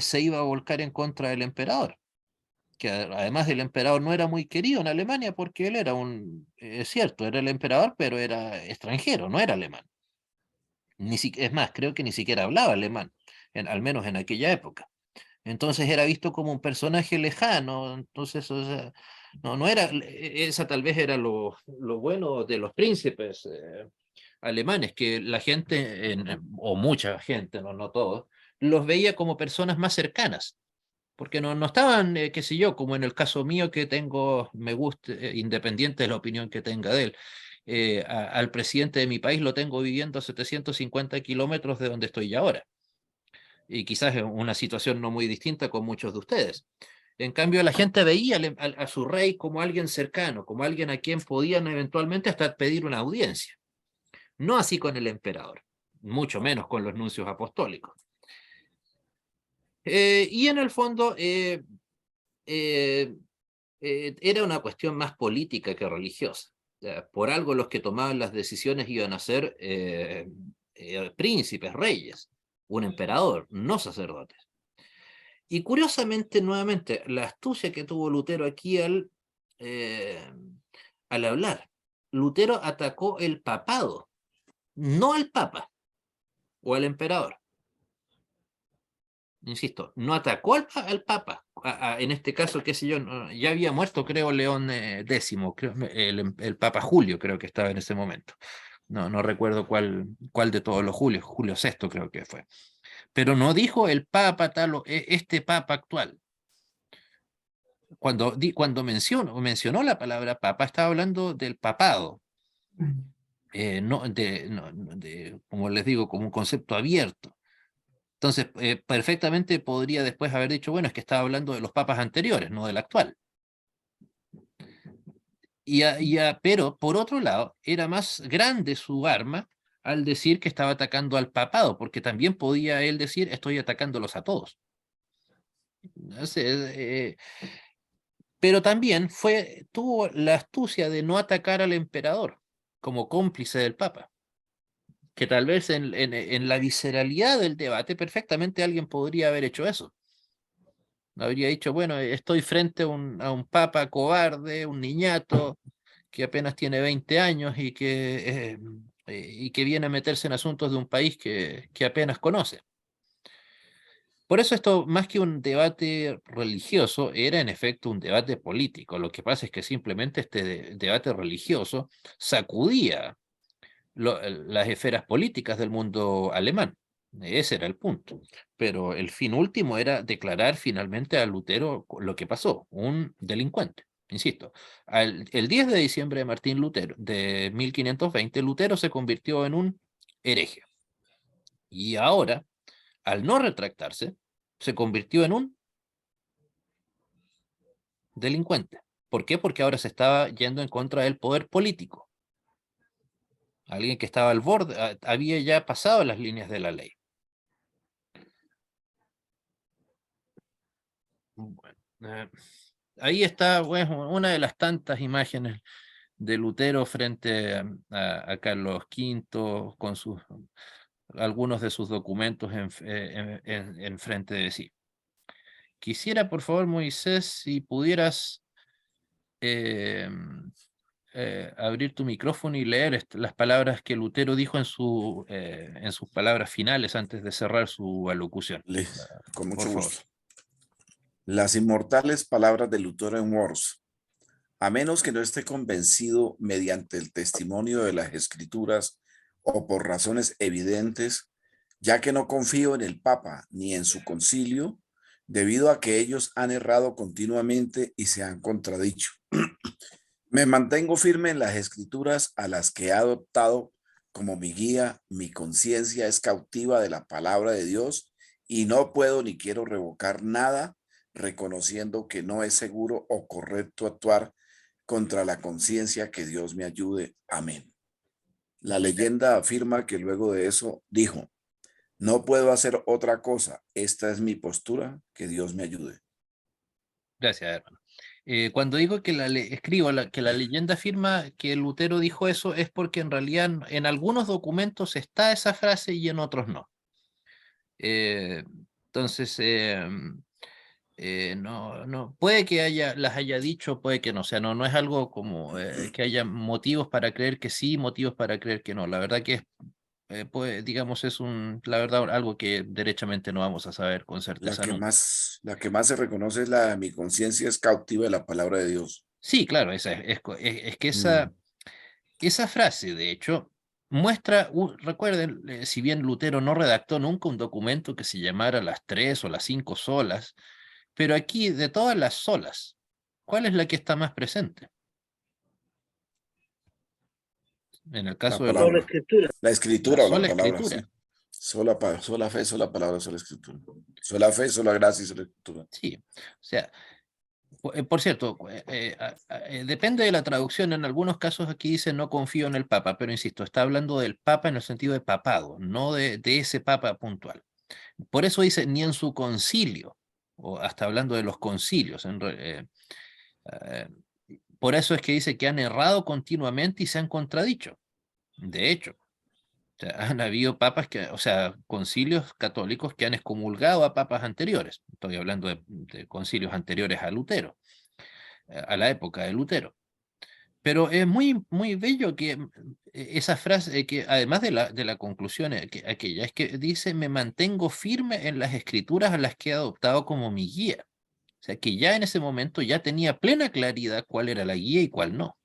se iba a volcar en contra del emperador, que además el emperador no era muy querido en Alemania porque él era es cierto, era el emperador, pero era extranjero, no era alemán. Es más, creo que ni siquiera hablaba alemán, al menos en aquella época. Entonces era visto como un personaje lejano, entonces, o sea, no era, esa tal vez era lo bueno de los príncipes alemanes, que la gente, o mucha gente, no todos, los veía como personas más cercanas, porque no estaban, qué sé yo, como en el caso mío que tengo, me gusta, independiente de la opinión que tenga de él, al presidente de mi país lo tengo viviendo a 750 kilómetros de donde estoy ahora y quizás en una situación no muy distinta con muchos de ustedes. En cambio, la gente veía a su rey como alguien cercano, como alguien a quien podían eventualmente hasta pedir una audiencia. No así con el emperador, mucho menos con los nuncios apostólicos. Y en el fondo era una cuestión más política que religiosa. Por algo los que tomaban las decisiones iban a ser príncipes, reyes, un emperador, no sacerdotes. Y curiosamente, nuevamente, la astucia que tuvo Lutero aquí al hablar. Lutero atacó el papado, no al papa o al emperador. Insisto, no atacó al papa. En este caso, qué sé yo, ya había muerto, creo, León X, creo, el papa Julio, creo que estaba en ese momento. No recuerdo cuál de todos los Julios, Julio VI creo que fue. Pero no dijo el papa tal, este papa actual. Cuando mencionó la palabra papa, estaba hablando del papado, como les digo, como un concepto abierto. Entonces, perfectamente podría después haber dicho, bueno, es que estaba hablando de los papas anteriores, no del actual. Pero, por otro lado, era más grande su arma al decir que estaba atacando al papado, porque también podía él decir, estoy atacándolos a todos. No sé, pero también tuvo la astucia de no atacar al emperador como cómplice del Papa, que tal vez en la visceralidad del debate perfectamente alguien podría haber hecho eso. Habría dicho, bueno, estoy frente a un Papa cobarde, un niñato, que apenas tiene 20 años y que viene a meterse en asuntos de un país que apenas conoce. Por eso esto, más que un debate religioso, era en efecto un debate político. Lo que pasa es que simplemente este debate religioso sacudía las esferas políticas del mundo alemán. Ese era el punto. Pero el fin último era declarar finalmente a Lutero lo que pasó, un delincuente. Insisto, el 10 de diciembre de Martín Lutero, de 1520, Lutero se convirtió en un hereje. Y ahora, al no retractarse, se convirtió en un delincuente. ¿Por qué? Porque ahora se estaba yendo en contra del poder político. Alguien que estaba al borde, había ya pasado las líneas de la ley. Bueno, ahí está, bueno, una de las tantas imágenes de Lutero frente a Carlos V con algunos de sus documentos en frente de sí. Quisiera, por favor, Moisés, si pudieras eh, abrir tu micrófono y leer las palabras que Lutero dijo en sus palabras finales antes de cerrar su alocución. Con Por mucho favor. gusto. Las inmortales palabras de Lutero en Worms. A menos que no esté convencido mediante el testimonio de las Escrituras o por razones evidentes, ya que no confío en el Papa ni en su concilio, debido a que ellos han errado continuamente y se han contradicho. Me mantengo firme en las Escrituras a las que he adoptado como mi guía. Mi conciencia es cautiva de la palabra de Dios y no puedo ni quiero revocar nada, reconociendo que no es seguro o correcto actuar contra la conciencia. Que Dios me ayude. Amén. La leyenda afirma que luego de eso dijo: no puedo hacer otra cosa. Esta es mi postura. Que Dios me ayude. Gracias, hermano. Cuando digo que escribo que la leyenda afirma que Lutero dijo eso, es porque en realidad en algunos documentos está esa frase y en otros no. Entonces, no, puede que las haya dicho, puede que no, o sea, no es algo como que haya motivos para creer que sí, motivos para creer que no. La verdad que es, pues, digamos, la verdad, algo que derechamente no vamos a saber con certeza nunca. La que más se reconoce es la de mi conciencia es cautiva de la palabra de Dios. Sí, claro, es que Mm. esa frase, de hecho, muestra, recuerden, si bien Lutero no redactó nunca un documento que se llamara las 3 o las 5 solas, pero aquí, de todas las solas, ¿cuál es la que está más presente? En el La caso de Toda la palabra, escritura. la la escritura o la sola palabra, sí. escritura. Sola fe, sola palabra, sola escritura. Sola fe, sola gracia y sola escritura. Sí, o sea, por cierto, depende de la traducción. En algunos casos aquí dice no confío en el Papa, pero insisto, está hablando del Papa en el sentido de papado, no de ese Papa puntual. Por eso dice ni en su concilio, o hasta hablando de los concilios. Eh, por eso es que dice que han errado continuamente y se han contradicho. De hecho, o sea, han habido papas o sea, concilios católicos que han excomulgado a papas anteriores. Estoy hablando de concilios anteriores a Lutero, a la época de Lutero. Pero es muy, muy bello que esa frase, que además de la conclusión aquella, es que dice, me mantengo firme en las escrituras a las que he adoptado como mi guía. O sea, que ya en ese momento ya tenía plena claridad cuál era la guía y cuál no.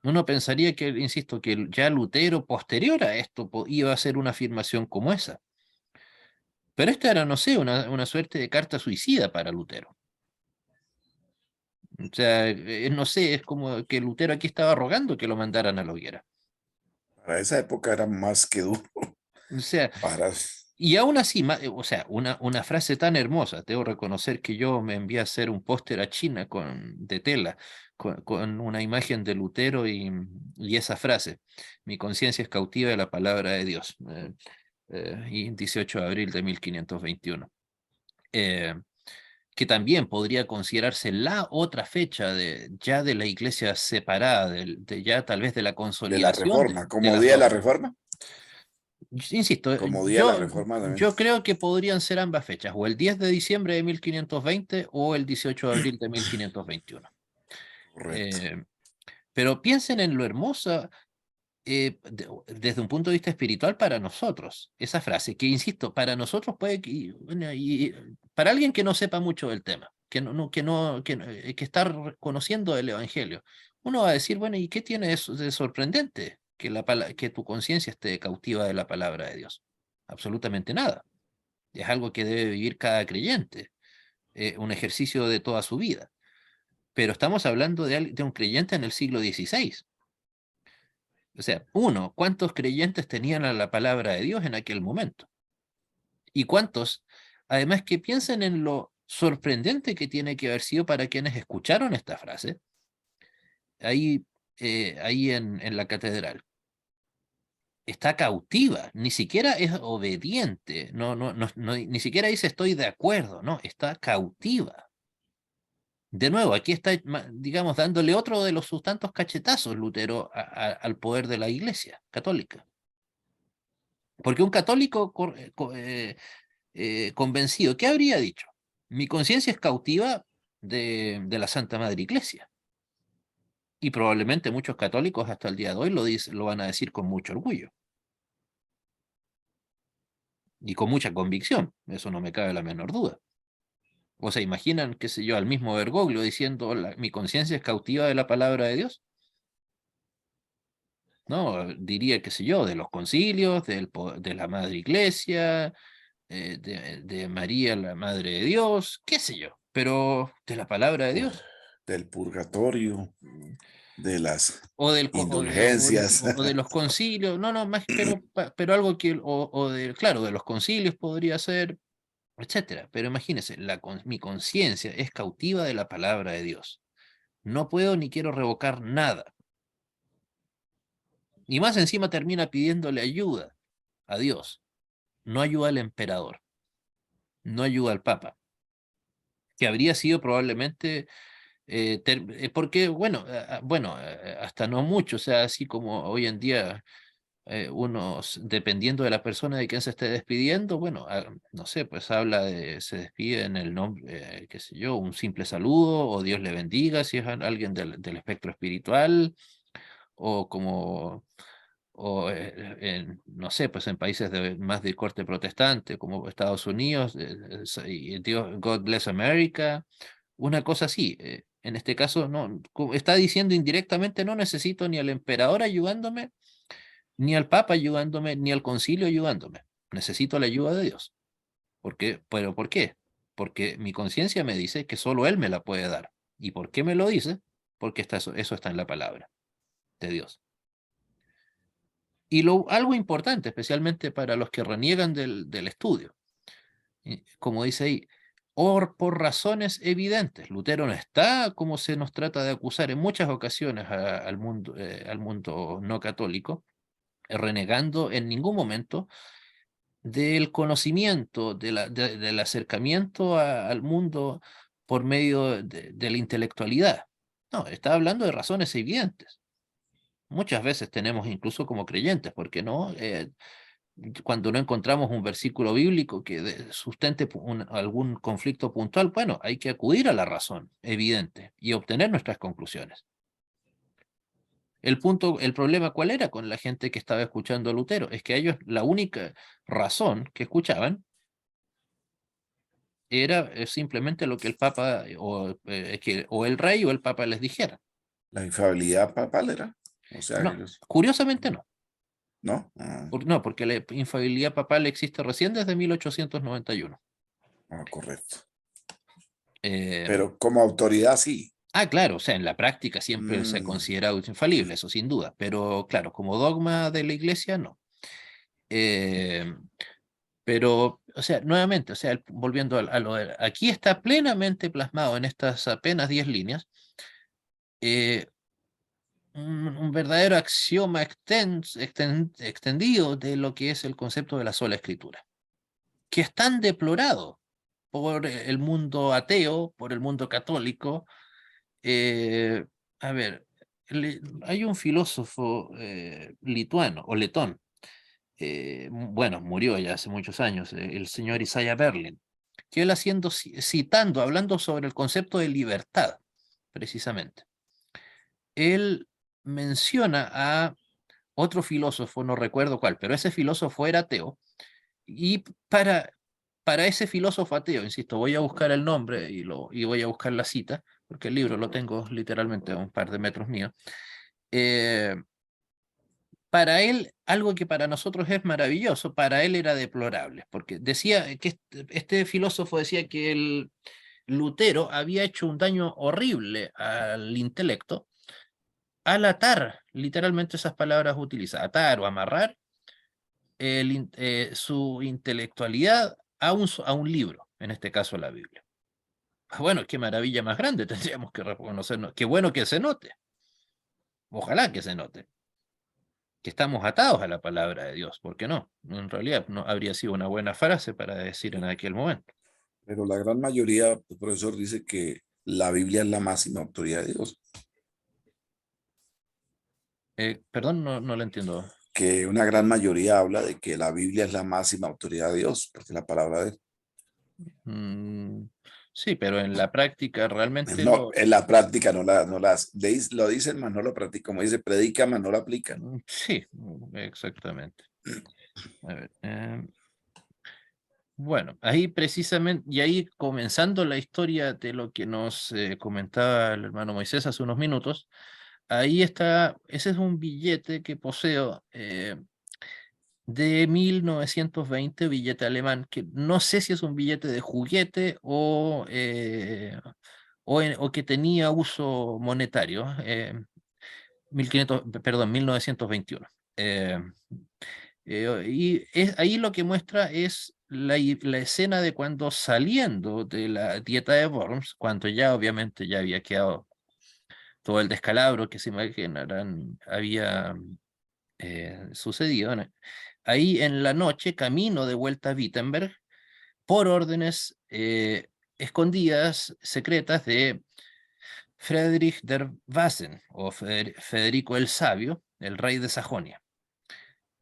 Uno pensaría que, insisto, que ya Lutero, posterior a esto, iba a hacer una afirmación como esa. Pero esta era, no sé, una suerte de carta suicida para Lutero. O sea, no sé, es como que Lutero aquí estaba rogando que lo mandaran a la hoguera. Para esa época era más que duro. O sea, Para... y aún así, o sea, una frase tan hermosa, debo reconocer que yo me envié a hacer un póster a China de tela, con una imagen de Lutero y esa frase, mi conciencia es cautiva de la palabra de Dios, y 18 de abril de 1521. Eh, que también podría considerarse la otra fecha ya de la iglesia separada, ya tal vez de la de la consolidación reforma, de como las día de la dos. reforma, Insisto, como día de la reforma también. yo creo que podrían ser ambas fechas, o el 10 de diciembre de 1520 o el 18 de abril de 1521. Correcto. Pero piensen en lo hermosa, desde un punto de vista espiritual para nosotros, esa frase, que insisto, para nosotros puede que, bueno, y para alguien que no sepa mucho del tema, que está conociendo el Evangelio, uno va a decir, bueno, ¿y qué tiene eso de sorprendente que, que tu conciencia esté cautiva de la palabra de Dios? Absolutamente nada. Es algo que debe vivir cada creyente, un ejercicio de toda su vida. pero estamos hablando de un creyente en el siglo XVI. O sea, uno, ¿cuántos creyentes tenían a la palabra de Dios en aquel momento? ¿Y cuántos, además, que piensen en lo sorprendente que tiene que haber sido para quienes escucharon esta frase ahí, ahí en la catedral? Está cautiva, ni siquiera es obediente, ni siquiera dice estoy de acuerdo, no, está cautiva. De nuevo, aquí está, digamos, dándole otro de sus tantos cachetazos Lutero al poder de la Iglesia católica. Porque un católico convencido, ¿qué habría dicho? Mi conciencia es cautiva de la Santa Madre Iglesia. Y probablemente muchos católicos hasta el día de hoy lo van a decir con mucho orgullo. Y con mucha convicción, eso no me cabe la menor duda. O sea, imaginan, qué sé yo, al mismo Bergoglio diciendo, mi conciencia es cautiva de la palabra de Dios. No, diría, qué sé yo, de los concilios, de la Madre Iglesia, de María, la Madre de Dios, qué sé yo, pero de la palabra de Dios. Del purgatorio, de las O, del, indulgencias. o de los concilios, no, no, más, pero algo que, claro, de los concilios podría ser, etcétera. Pero imagínense, mi conciencia es cautiva de la palabra de Dios. No puedo ni quiero revocar nada. Y más encima termina pidiéndole ayuda a Dios. No ayuda al emperador, no ayuda al Papa, que habría sido probablemente, porque, bueno, bueno, hasta no mucho, o sea, así como hoy en día dependiendo de la persona de quien se esté despidiendo, bueno, no sé, pues se despide en el nombre, qué sé yo, un simple saludo, o Dios le bendiga, si es alguien del espectro espiritual, o como, no sé, pues en países más de corte protestante, como Estados Unidos, y Dios, God bless America, una cosa así. En este caso, no, está diciendo indirectamente, no necesito ni al emperador ayudándome, ni al Papa ayudándome, ni al concilio ayudándome. Necesito la ayuda de Dios. ¿Pero por qué? Porque mi conciencia me dice que solo Él me la puede dar. ¿Y por qué me lo dice? Porque eso está en la palabra de Dios. Y algo importante, especialmente para los que reniegan del estudio, como dice ahí, por razones evidentes. Lutero no está, como se nos trata de acusar en muchas ocasiones al mundo no católico, renegando en ningún momento del conocimiento, del acercamiento al mundo por medio de la intelectualidad. No, está hablando de razones evidentes. Muchas veces tenemos incluso como creyentes, porque no, cuando no encontramos un versículo bíblico que sustente algún conflicto puntual, bueno, hay que acudir a la razón evidente y obtener nuestras conclusiones. El problema, ¿cuál era con la gente que estaba escuchando a Lutero? Es que ellos la única razón que escuchaban era simplemente lo que el Papa o el rey o el Papa les dijera. La infalibilidad papal era. O sea, No, curiosamente no. ¿no? No, porque la infalibilidad papal existe recién desde 1891. Correcto. Eh, Pero como autoridad sí. claro, o sea, en la práctica siempre se ha Mm, considerado infalible, eso sin duda, pero claro, como dogma de la Iglesia, no. Eh, Pero, o sea, nuevamente, o sea, volviendo aquí está plenamente plasmado en estas apenas 10 líneas eh, un verdadero axioma extendido de lo que es el concepto de la sola escritura, que es tan deplorado por el mundo ateo, por el mundo católico. Eh, a ver, hay un filósofo lituano o letón, bueno, murió ya hace muchos años, el señor Isaiah Berlin, que él citando, hablando sobre el concepto de libertad, precisamente, él menciona a otro filósofo, no recuerdo cuál, pero ese filósofo era ateo, y para ese filósofo ateo, insisto, voy a buscar el nombre y voy a buscar la cita, porque el libro lo tengo literalmente a un par de metros mío. eh, para él, algo que para nosotros es maravilloso, para él era deplorable, porque decía que este filósofo decía que Lutero había hecho un daño horrible al intelecto al atar, literalmente esas palabras utiliza, atar o amarrar su intelectualidad a un libro, en este caso la Biblia. Bueno, qué maravilla más grande tendríamos que reconocernos. Qué bueno que se note. Ojalá que se note. Que estamos atados a la palabra de Dios. ¿Por qué no? En realidad no habría sido una buena frase para decir en aquel momento. Pero la gran mayoría, profesor, dice que la Biblia es la máxima autoridad de Dios, Perdón, no lo entiendo. que una gran mayoría habla de que la Biblia es la máxima autoridad de Dios, porque es la palabra de él. Mm, sí, pero en la práctica realmente No, en la práctica lo dicen, más no lo practican, como dice, predican, más no lo aplican. Sí, exactamente. A ver, bueno, ahí precisamente, y ahí comenzando la historia de lo que nos comentaba el hermano Moisés hace unos minutos, ahí está, ese es un billete que poseo de 1920, billete alemán, que no sé si es un billete de juguete o que tenía uso monetario, 1500, perdón, 1921. Eh, ahí lo que muestra es la escena de cuando saliendo de la dieta de Worms, cuando ya obviamente ya había quedado todo el descalabro que se imaginarán había sucedido, ¿no? Ahí en la noche, camino de vuelta a Wittenberg, por órdenes escondidas, secretas de Friedrich der Wasen, o Federico el Sabio, el rey de Sajonia,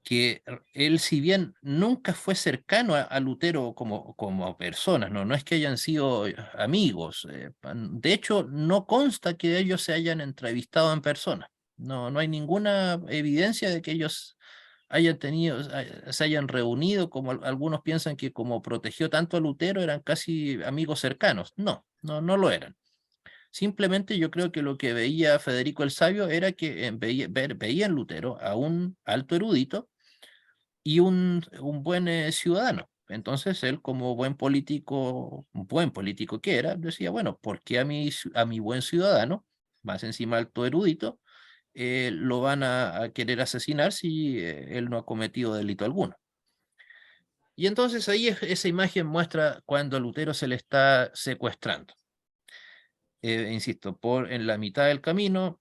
que él, si bien nunca fue cercano a Lutero como personas, ¿no? No es que hayan sido amigos, de hecho no consta que ellos se hayan entrevistado en persona, no hay ninguna evidencia de que ellos hayan tenido, se hayan reunido, como algunos piensan que como protegió tanto a Lutero eran casi amigos cercanos, no lo eran. Simplemente yo creo que lo que veía Federico el Sabio era que veía en Lutero a un alto erudito y un buen ciudadano. Entonces él, como buen político que era, decía, bueno, ¿por qué a mi buen ciudadano, más encima alto erudito, lo van a querer asesinar si él no ha cometido delito alguno? Y entonces ahí esa imagen muestra cuando a Lutero se le está secuestrando. Insisto, en la mitad del camino,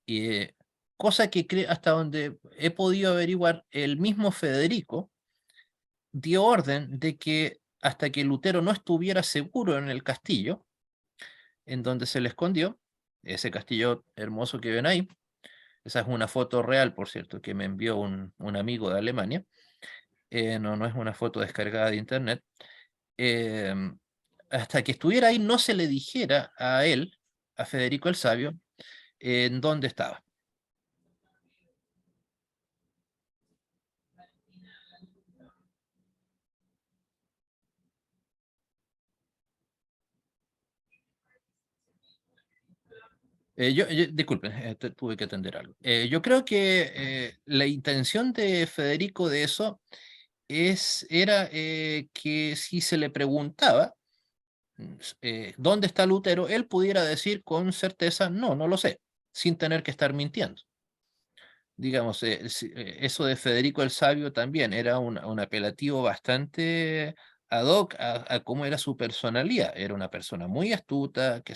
eh, cosa que hasta donde he podido averiguar, el mismo Federico dio orden de que hasta que Lutero no estuviera seguro en el castillo, en donde se le escondió, ese castillo hermoso que ven ahí, esa es una foto real, por cierto, que me envió un amigo de Alemania, no es una foto descargada de internet, eh, hasta que estuviera ahí no se le dijera a él, a Federico el Sabio, en dónde estaba. Disculpen, tuve que atender algo. Yo creo que la intención de Federico de eso era que si se le preguntaba dónde está Lutero, él pudiera decir con certeza, no lo sé, sin tener que estar mintiendo. Digamos, eso de Federico el Sabio también era un apelativo bastante ad hoc a cómo era su personalidad. Era una persona muy astuta, que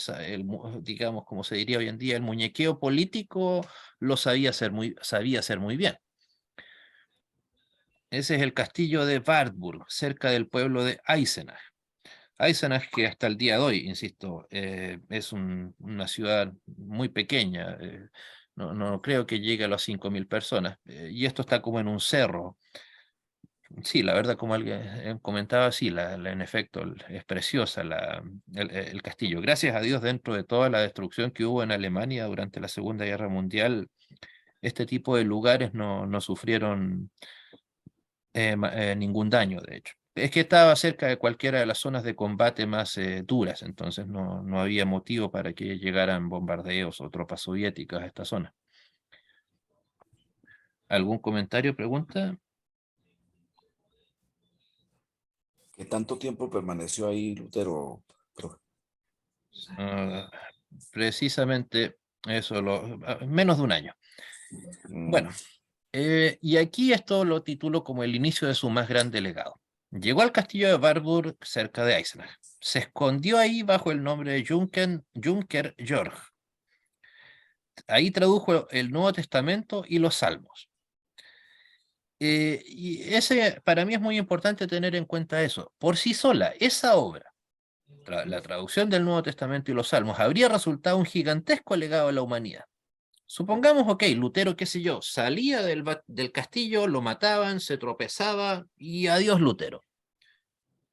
digamos, como se diría hoy en día, el muñequeo político lo sabía hacer muy bien. Ese es el castillo de Wartburg, cerca del pueblo de Eisenach. Eisenach, que hasta el día de hoy, insisto, es una ciudad muy pequeña, no creo que llegue a las 5.000 personas, y esto está como en un cerro. Sí, la verdad, como alguien comentaba, sí, en efecto, es preciosa el castillo. Gracias a Dios, dentro de toda la destrucción que hubo en Alemania durante la Segunda Guerra Mundial, este tipo de lugares no sufrieron ningún daño, de hecho. Es que estaba cerca de cualquiera de las zonas de combate más duras, entonces no había motivo para que llegaran bombardeos o tropas soviéticas a esta zona. ¿Algún comentario, pregunta? ¿Qué tanto tiempo permaneció ahí Lutero, profe? Ah, precisamente eso, menos de un año. Bueno, y aquí esto lo titulo como el inicio de su más grande legado. Llegó al castillo de Warburg cerca de Eisenach. Se escondió ahí bajo el nombre de Junker Georg. Ahí tradujo el Nuevo Testamento y los Salmos. Y ese, para mí es muy importante tener en cuenta eso. Por sí sola, esa obra, la traducción del Nuevo Testamento y los Salmos, habría resultado un gigantesco legado a la humanidad. Supongamos, ok, Lutero, qué sé yo, salía del castillo, lo mataban, se tropezaba y adiós Lutero.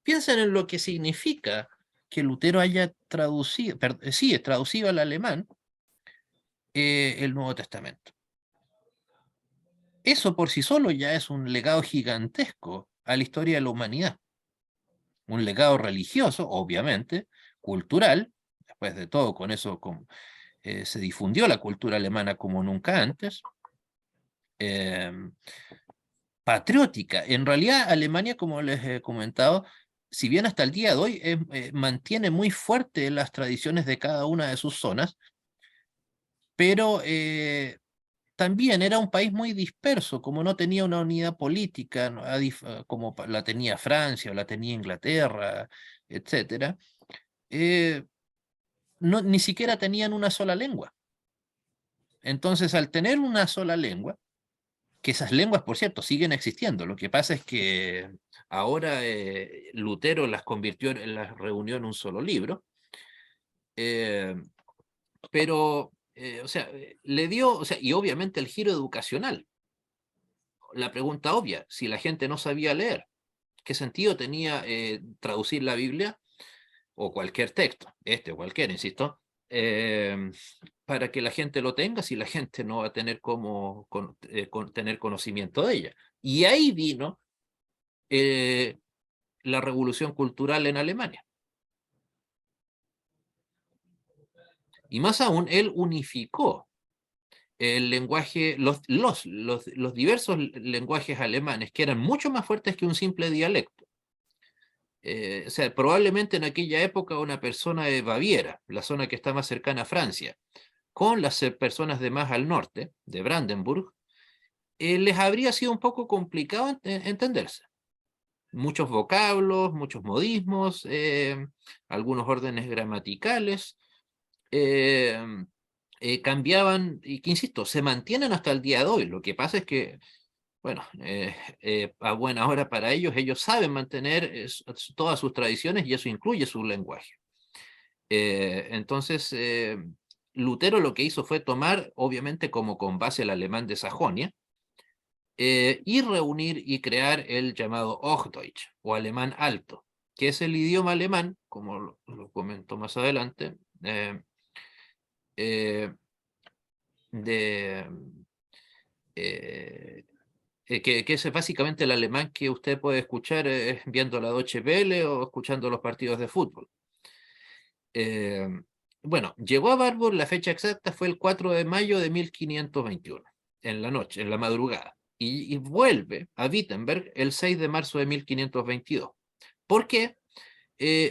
Piensen en lo que significa que Lutero haya traducido al alemán el Nuevo Testamento. Eso por sí solo ya es un legado gigantesco a la historia de la humanidad. Un legado religioso, obviamente, cultural, después de todo, con eso se difundió la cultura alemana como nunca antes, patriótica. En realidad, Alemania, como les he comentado, si bien hasta el día de hoy mantiene muy fuerte las tradiciones de cada una de sus zonas, pero también era un país muy disperso, como no tenía una unidad política, ¿no? Como la tenía Francia o la tenía Inglaterra, etcétera, ni siquiera tenían una sola lengua. Entonces, al tener una sola lengua, que esas lenguas, por cierto, siguen existiendo, lo que pasa es que ahora Lutero las convirtió, las reunió en un solo libro, eh, pero, o sea, le dio, o sea, y obviamente el giro educacional. La pregunta obvia, si la gente no sabía leer, ¿qué sentido tenía traducir la Biblia o cualquier texto, este o cualquier, insisto, eh, para que la gente lo tenga si la gente no va a tener tener conocimiento de ella? Y ahí vino eh, la revolución cultural en Alemania. Y más aún, él unificó el lenguaje, los diversos lenguajes alemanes, que eran mucho más fuertes que un simple dialecto. O sea, probablemente en aquella época una persona de Baviera, la zona que está más cercana a Francia, con las personas de más al norte, de Brandenburg, les habría sido un poco complicado entenderse. Muchos vocablos, muchos modismos, algunos órdenes gramaticales, eh, cambiaban y que, insisto, se mantienen hasta el día de hoy. Lo que pasa es que, bueno, a buena hora para ellos saben mantener todas sus tradiciones y eso incluye su lenguaje. Entonces, Lutero lo que hizo fue tomar, obviamente, como con base el alemán de Sajonia, y reunir y crear el llamado Hochdeutsch, o alemán alto, que es el idioma alemán, como lo comento más adelante, eh, de, eh, que es básicamente el alemán que usted puede escuchar viendo la Deutsche Welle o escuchando los partidos de fútbol. Eh, bueno, llegó a Warburg, la fecha exacta fue el 4 de mayo de 1521, en la noche, en la madrugada, y vuelve a Wittenberg el 6 de marzo de 1522. ¿Por qué?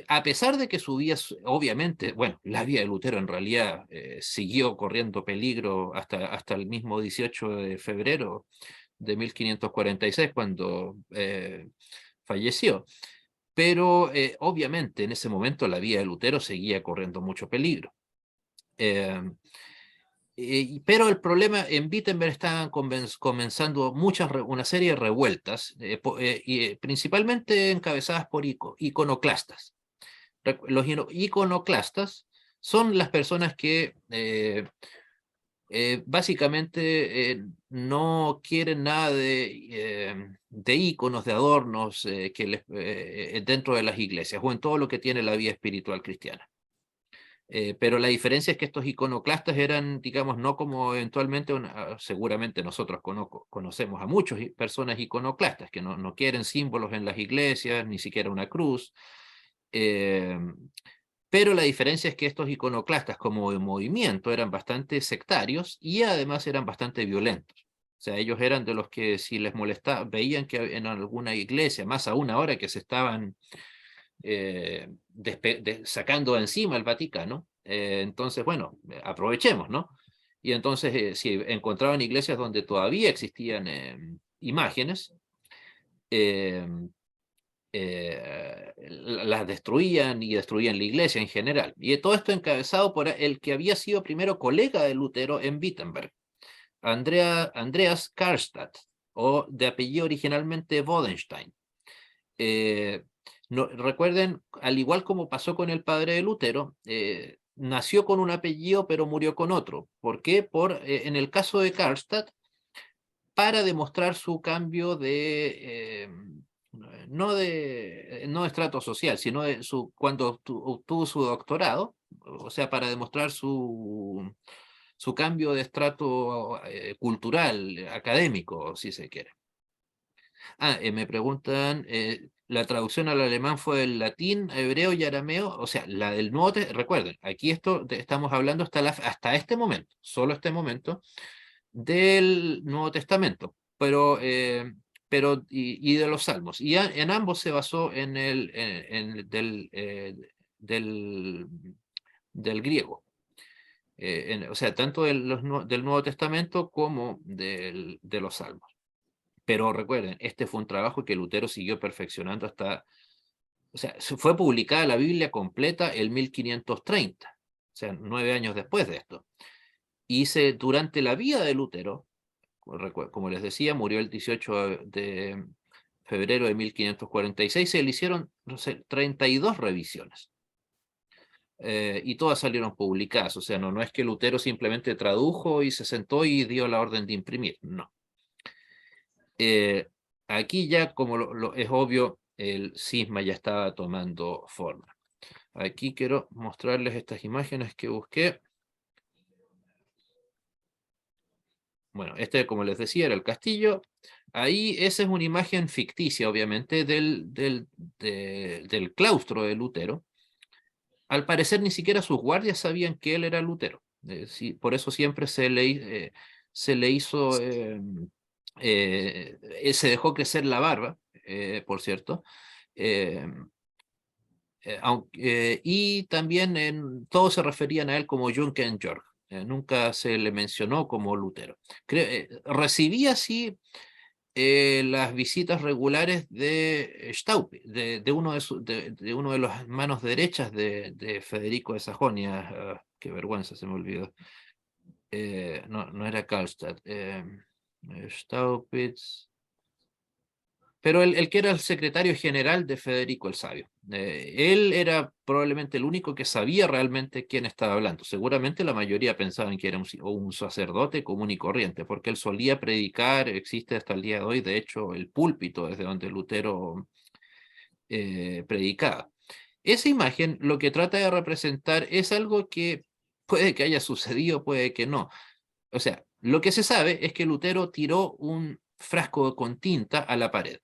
A pesar de que su vida, obviamente, bueno, la vida de Lutero en realidad siguió corriendo peligro hasta el mismo 18 de febrero de 1546, cuando falleció. Pero obviamente en ese momento la vida de Lutero seguía corriendo mucho peligro. Eh, pero el problema en Wittenberg estaban comenzando una serie de revueltas, principalmente encabezadas por iconoclastas. Los iconoclastas son las personas que básicamente no quieren nada de íconos, de adornos dentro de las iglesias o en todo lo que tiene la vida espiritual cristiana. Pero la diferencia es que estos iconoclastas eran, digamos, no como eventualmente, seguramente nosotros conocemos a muchas personas iconoclastas que no quieren símbolos en las iglesias, ni siquiera una cruz. Pero la diferencia es que estos iconoclastas como de movimiento eran bastante sectarios y además eran bastante violentos. O sea, ellos eran de los que si les molestaba, veían que en alguna iglesia, más aún ahora que se estaban sacando encima el Vaticano. Entonces, bueno, aprovechemos, ¿no? Y entonces, si encontraban iglesias donde todavía existían imágenes, eh, las destruían y destruían la iglesia en general. Y todo esto encabezado por el que había sido primero colega de Lutero en Wittenberg, Andreas Karlstadt, o de apellido originalmente Bodenstein. Recuerden, al igual como pasó con el padre de Lutero, nació con un apellido pero murió con otro. ¿Por qué? En el caso de Karlstadt, para demostrar su cambio no de estrato social, sino cuando obtuvo su doctorado, o sea, para demostrar su cambio de estrato cultural, académico, si se quiere. Me preguntan, la traducción al alemán fue del latín, hebreo y arameo, o sea, la del Nuevo Testamento, recuerden, aquí estamos hablando hasta este momento, solo este momento, del Nuevo Testamento, y de los Salmos. Y en ambos se basó del griego. O sea, tanto del Nuevo Testamento como de los Salmos. Pero recuerden, este fue un trabajo que Lutero siguió perfeccionando o sea, fue publicada la Biblia completa en 1530, o sea, 9 años después de esto. Y durante la vida de Lutero, como les decía, murió el 18 de febrero de 1546, se le hicieron, no sé, 32 revisiones. Y todas salieron publicadas, o sea, no es que Lutero simplemente tradujo y se sentó y dio la orden de imprimir, no. Aquí ya, como es obvio, el cisma ya estaba tomando forma. Aquí quiero mostrarles estas imágenes que busqué. Bueno, este, como les decía, era el castillo. Ahí esa es una imagen ficticia, obviamente, del claustro de Lutero. Al parecer ni siquiera sus guardias sabían que él era Lutero. Sí, por eso siempre se le hizo, se dejó crecer la barba, por cierto. Eh, y también todos se referían a él como Jürgen Georg. Nunca se le mencionó como Lutero. Recibía sí las visitas regulares de Staupitz, de uno de las manos derechas de Federico de Sajonia. Qué vergüenza, se me olvidó. No era Karlstadt. Staupitz. Pero el que era el secretario general de Federico el Sabio. Él era probablemente el único que sabía realmente quién estaba hablando. Seguramente la mayoría pensaban que era un sacerdote común y corriente, porque él solía predicar, existe hasta el día de hoy, de hecho, el púlpito desde donde Lutero predicaba. Esa imagen lo que trata de representar es algo que puede que haya sucedido, puede que no. O sea, lo que se sabe es que Lutero tiró un frasco con tinta a la pared.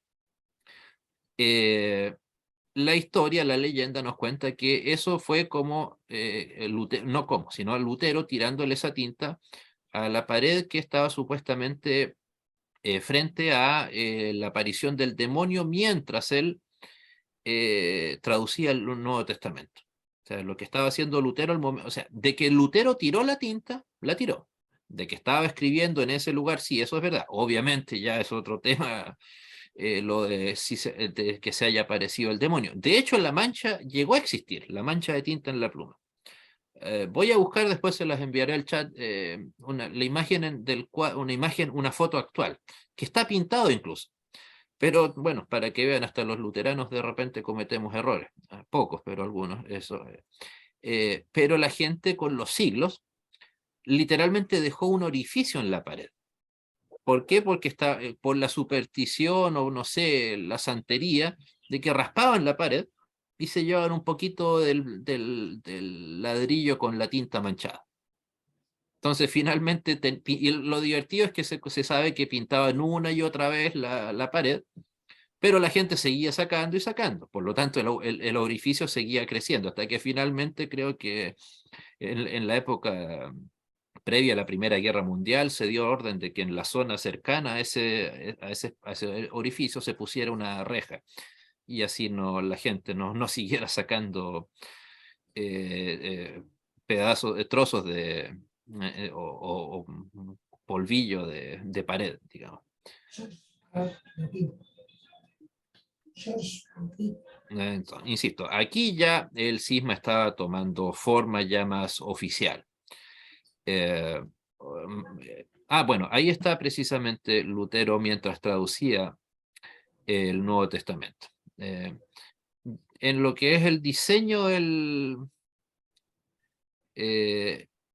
La historia, la leyenda nos cuenta que eso fue como, no como, sino Lutero tirándole esa tinta a la pared que estaba supuestamente frente a la aparición del demonio mientras él traducía el Nuevo Testamento. O sea, lo que estaba haciendo Lutero al momento, o sea, de que Lutero tiró la tinta, la tiró. De que estaba escribiendo en ese lugar, sí, eso es verdad. Obviamente ya es otro tema lo de que se haya aparecido el demonio. De hecho, la mancha llegó a existir, la mancha de tinta en la pluma. Voy a buscar, después se las enviaré al chat, la imagen una foto actual, que está pintado incluso. Pero bueno, para que vean, hasta los luteranos de repente cometemos errores, pocos, pero algunos, eso. Pero la gente con los siglos literalmente dejó un orificio en la pared. ¿Por qué? Porque está por la superstición o no sé, la santería de que raspaban la pared y se llevaban un poquito del ladrillo con la tinta manchada. Entonces finalmente, y lo divertido es que se sabe que pintaban una y otra vez la pared, pero la gente seguía sacando y sacando. Por lo tanto, el orificio seguía creciendo hasta que finalmente creo que en la época previa a la Primera Guerra Mundial, se dio orden de que en la zona cercana a ese orificio se pusiera una reja. y así no, la gente no siguiera sacando pedazos, trozos o polvillo de pared, digamos. Entonces, insisto, aquí ya el cisma está tomando forma ya más oficial. Bueno, ahí está precisamente Lutero mientras traducía el Nuevo Testamento. En lo que es el diseño,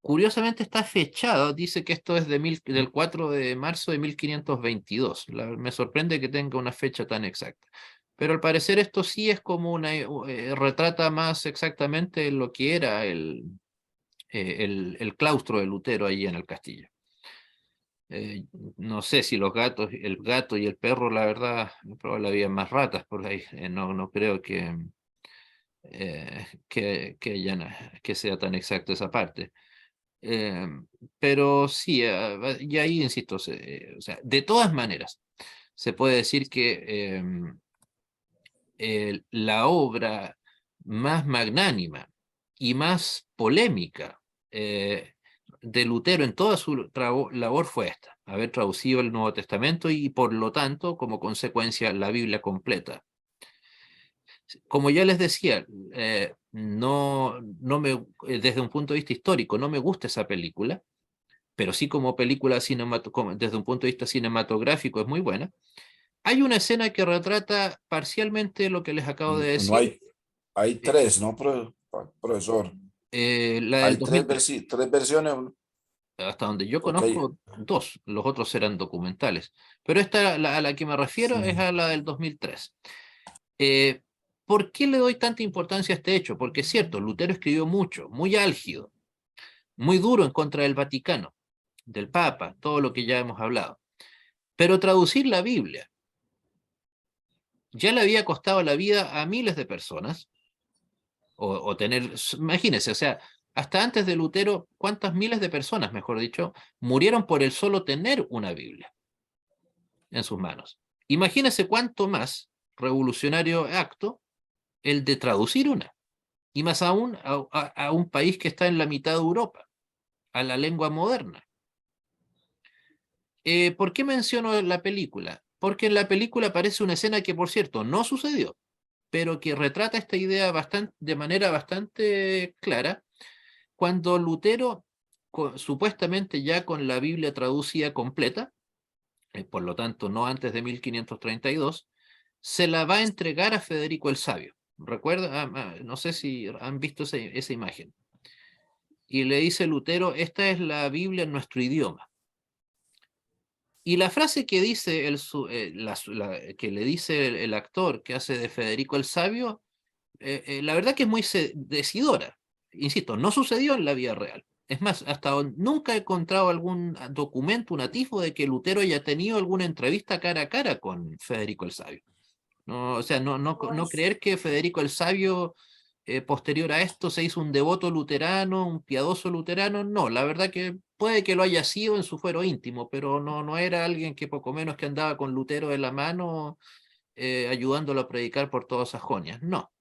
curiosamente está fechado, dice que esto es del 4 de marzo de 1522. Me sorprende que tenga una fecha tan exacta. Pero al parecer esto sí es como retrata más exactamente lo que era el claustro de Lutero allí en el castillo. No sé si el gato y el perro, la verdad, probablemente había más ratas por ahí. No creo que sea tan exacta esa parte. Eh, pero sí, y ahí insisto, o sea, de todas maneras, se puede decir que la obra más magnánima y más polémica de Lutero en toda su labor fue esta, haber traducido el Nuevo Testamento y por lo tanto, como consecuencia, la Biblia completa. Como ya les decía, desde un punto de vista histórico, no me gusta esa película, pero sí como película desde un punto de vista cinematográfico es muy buena. Hay una escena que retrata parcialmente lo que les acabo de No decir, hay eh, tres, ¿no, profesor? la del Hay 2003. tres versiones. Hasta donde yo Ok. conozco, dos, los otros eran documentales. Pero esta, a la que me refiero, es Sí. a la del 2003. Eh, ¿Por qué le doy tanta importancia a este hecho? Porque es cierto, Lutero escribió mucho, muy álgido, muy duro en contra del Vaticano, del Papa, todo lo que ya hemos hablado. Pero traducir la Biblia ya le había costado la vida a miles de personas, imagínense, o sea, hasta antes de Lutero, ¿cuántas miles de personas, mejor dicho, murieron por el solo tener una Biblia en sus manos? Imagínense cuánto más revolucionario acto el de traducir una, y más aún a un país que está en la mitad de Europa, a la lengua moderna. ¿Por qué menciono la película? Porque en la película aparece una escena que, por cierto, no sucedió, pero que retrata esta idea de manera bastante clara, cuando Lutero, supuestamente ya con la Biblia traducida completa, por lo tanto no antes de 1532, se la va a entregar a Federico el Sabio. ¿Recuerda? No sé si han visto esa imagen. Y le dice Lutero, esta es la Biblia en nuestro idioma. Y la frase que dice que le dice el actor que hace de Federico el Sabio, la verdad que es muy decidora. Insisto, no sucedió en la vida real. Es más, nunca he encontrado algún documento, un atisbo de que Lutero haya tenido alguna entrevista cara a cara con Federico el Sabio. No, o sea, no creer que Federico el Sabio, posterior a esto, se hizo un devoto luterano, un piadoso luterano. No, la verdad que puede que lo haya sido en su fuero íntimo, pero no era alguien que poco menos que andaba con Lutero de la mano, ayudándolo a predicar por todas Sajonias. No,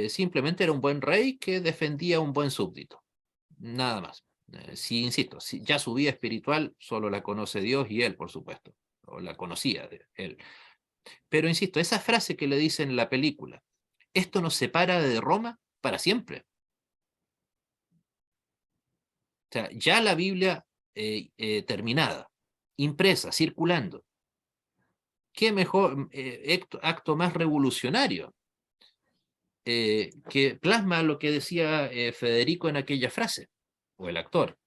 simplemente era un buen rey que defendía a un buen súbdito, nada más. Sí, insisto, ya su vida espiritual solo la conoce Dios y él, por supuesto, o la conocía él. Pero insisto, esa frase que le dice en la película, esto nos separa de Roma para siempre. O sea, ya la Biblia terminada, impresa, circulando. ¿Qué mejor acto más revolucionario que plasma lo que decía Federico en aquella frase, o el actor?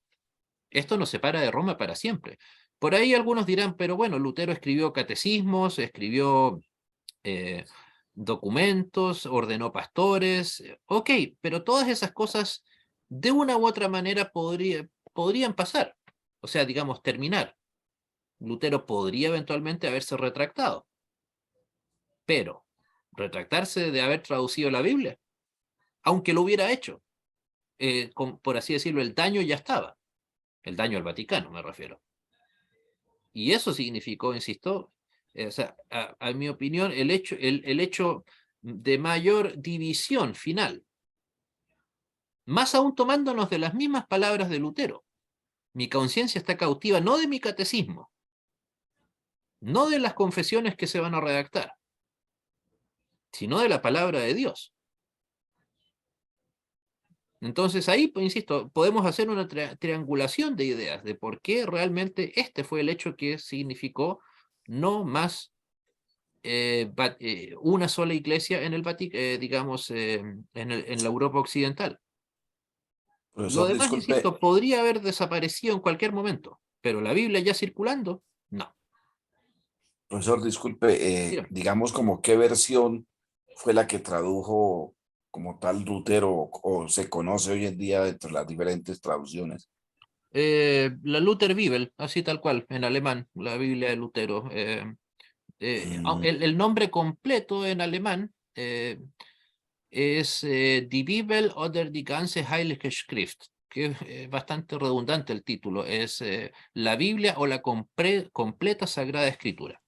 Esto nos separa de Roma para siempre. Por ahí algunos dirán, pero bueno, Lutero escribió catecismos, escribió eh, documentos, ordenó pastores, ok, pero todas esas cosas de una u otra manera podrían pasar, o sea, digamos, terminar. Lutero podría eventualmente haberse retractado, pero retractarse de haber traducido la Biblia, aunque lo hubiera hecho, por así decirlo, el daño ya estaba, el daño al Vaticano me refiero. Y eso significó, insisto, O sea, a mi opinión, el hecho de mayor división final, más aún tomándonos de las mismas palabras de Lutero. Mi conciencia está cautiva no de mi catecismo, no de las confesiones que se van a redactar, sino de la palabra de Dios. Entonces ahí, pues, insisto, podemos hacer una triangulación de ideas de por qué realmente este fue el hecho que significó no más una sola iglesia en el digamos, en la Europa occidental. Lo Profesor, demás, disculpe, insisto, podría haber desaparecido en cualquier momento, pero la Biblia ya circulando, no. profesor, disculpe, Dígame. digamos como qué versión fue la que tradujo como tal Lutero o se conoce hoy en día entre las diferentes traducciones. La Luther Bibel, así tal cual, en alemán, la Biblia de Lutero. Mm, El nombre completo en alemán es Die Bibel oder die ganze Heilige Schrift, que es bastante redundante el título, es la Biblia o la completa Sagrada Escritura.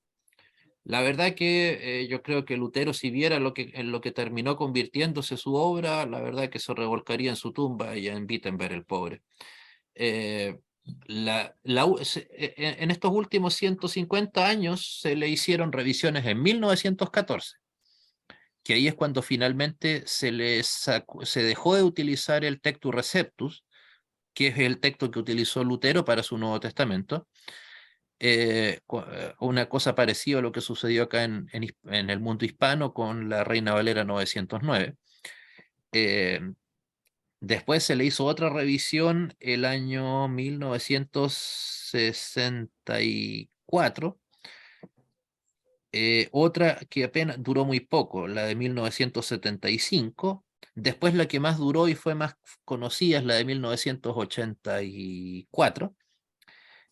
La verdad que yo creo que Lutero, si viera en lo que terminó convirtiéndose su obra, la verdad que se revolcaría en su tumba y en Wittenberg, el pobre. Eh, en estos últimos 150 años se le hicieron revisiones en 1914, que ahí es cuando finalmente se dejó de utilizar el Tectus Receptus, que es el texto que utilizó Lutero para su Nuevo Testamento, una cosa parecida a lo que sucedió acá en el mundo hispano con la Reina Valera 909. Eh, Después se le hizo otra revisión el año 1964, otra que apenas duró muy poco, la de 1975. Después la que más duró y fue más conocida es la de 1984.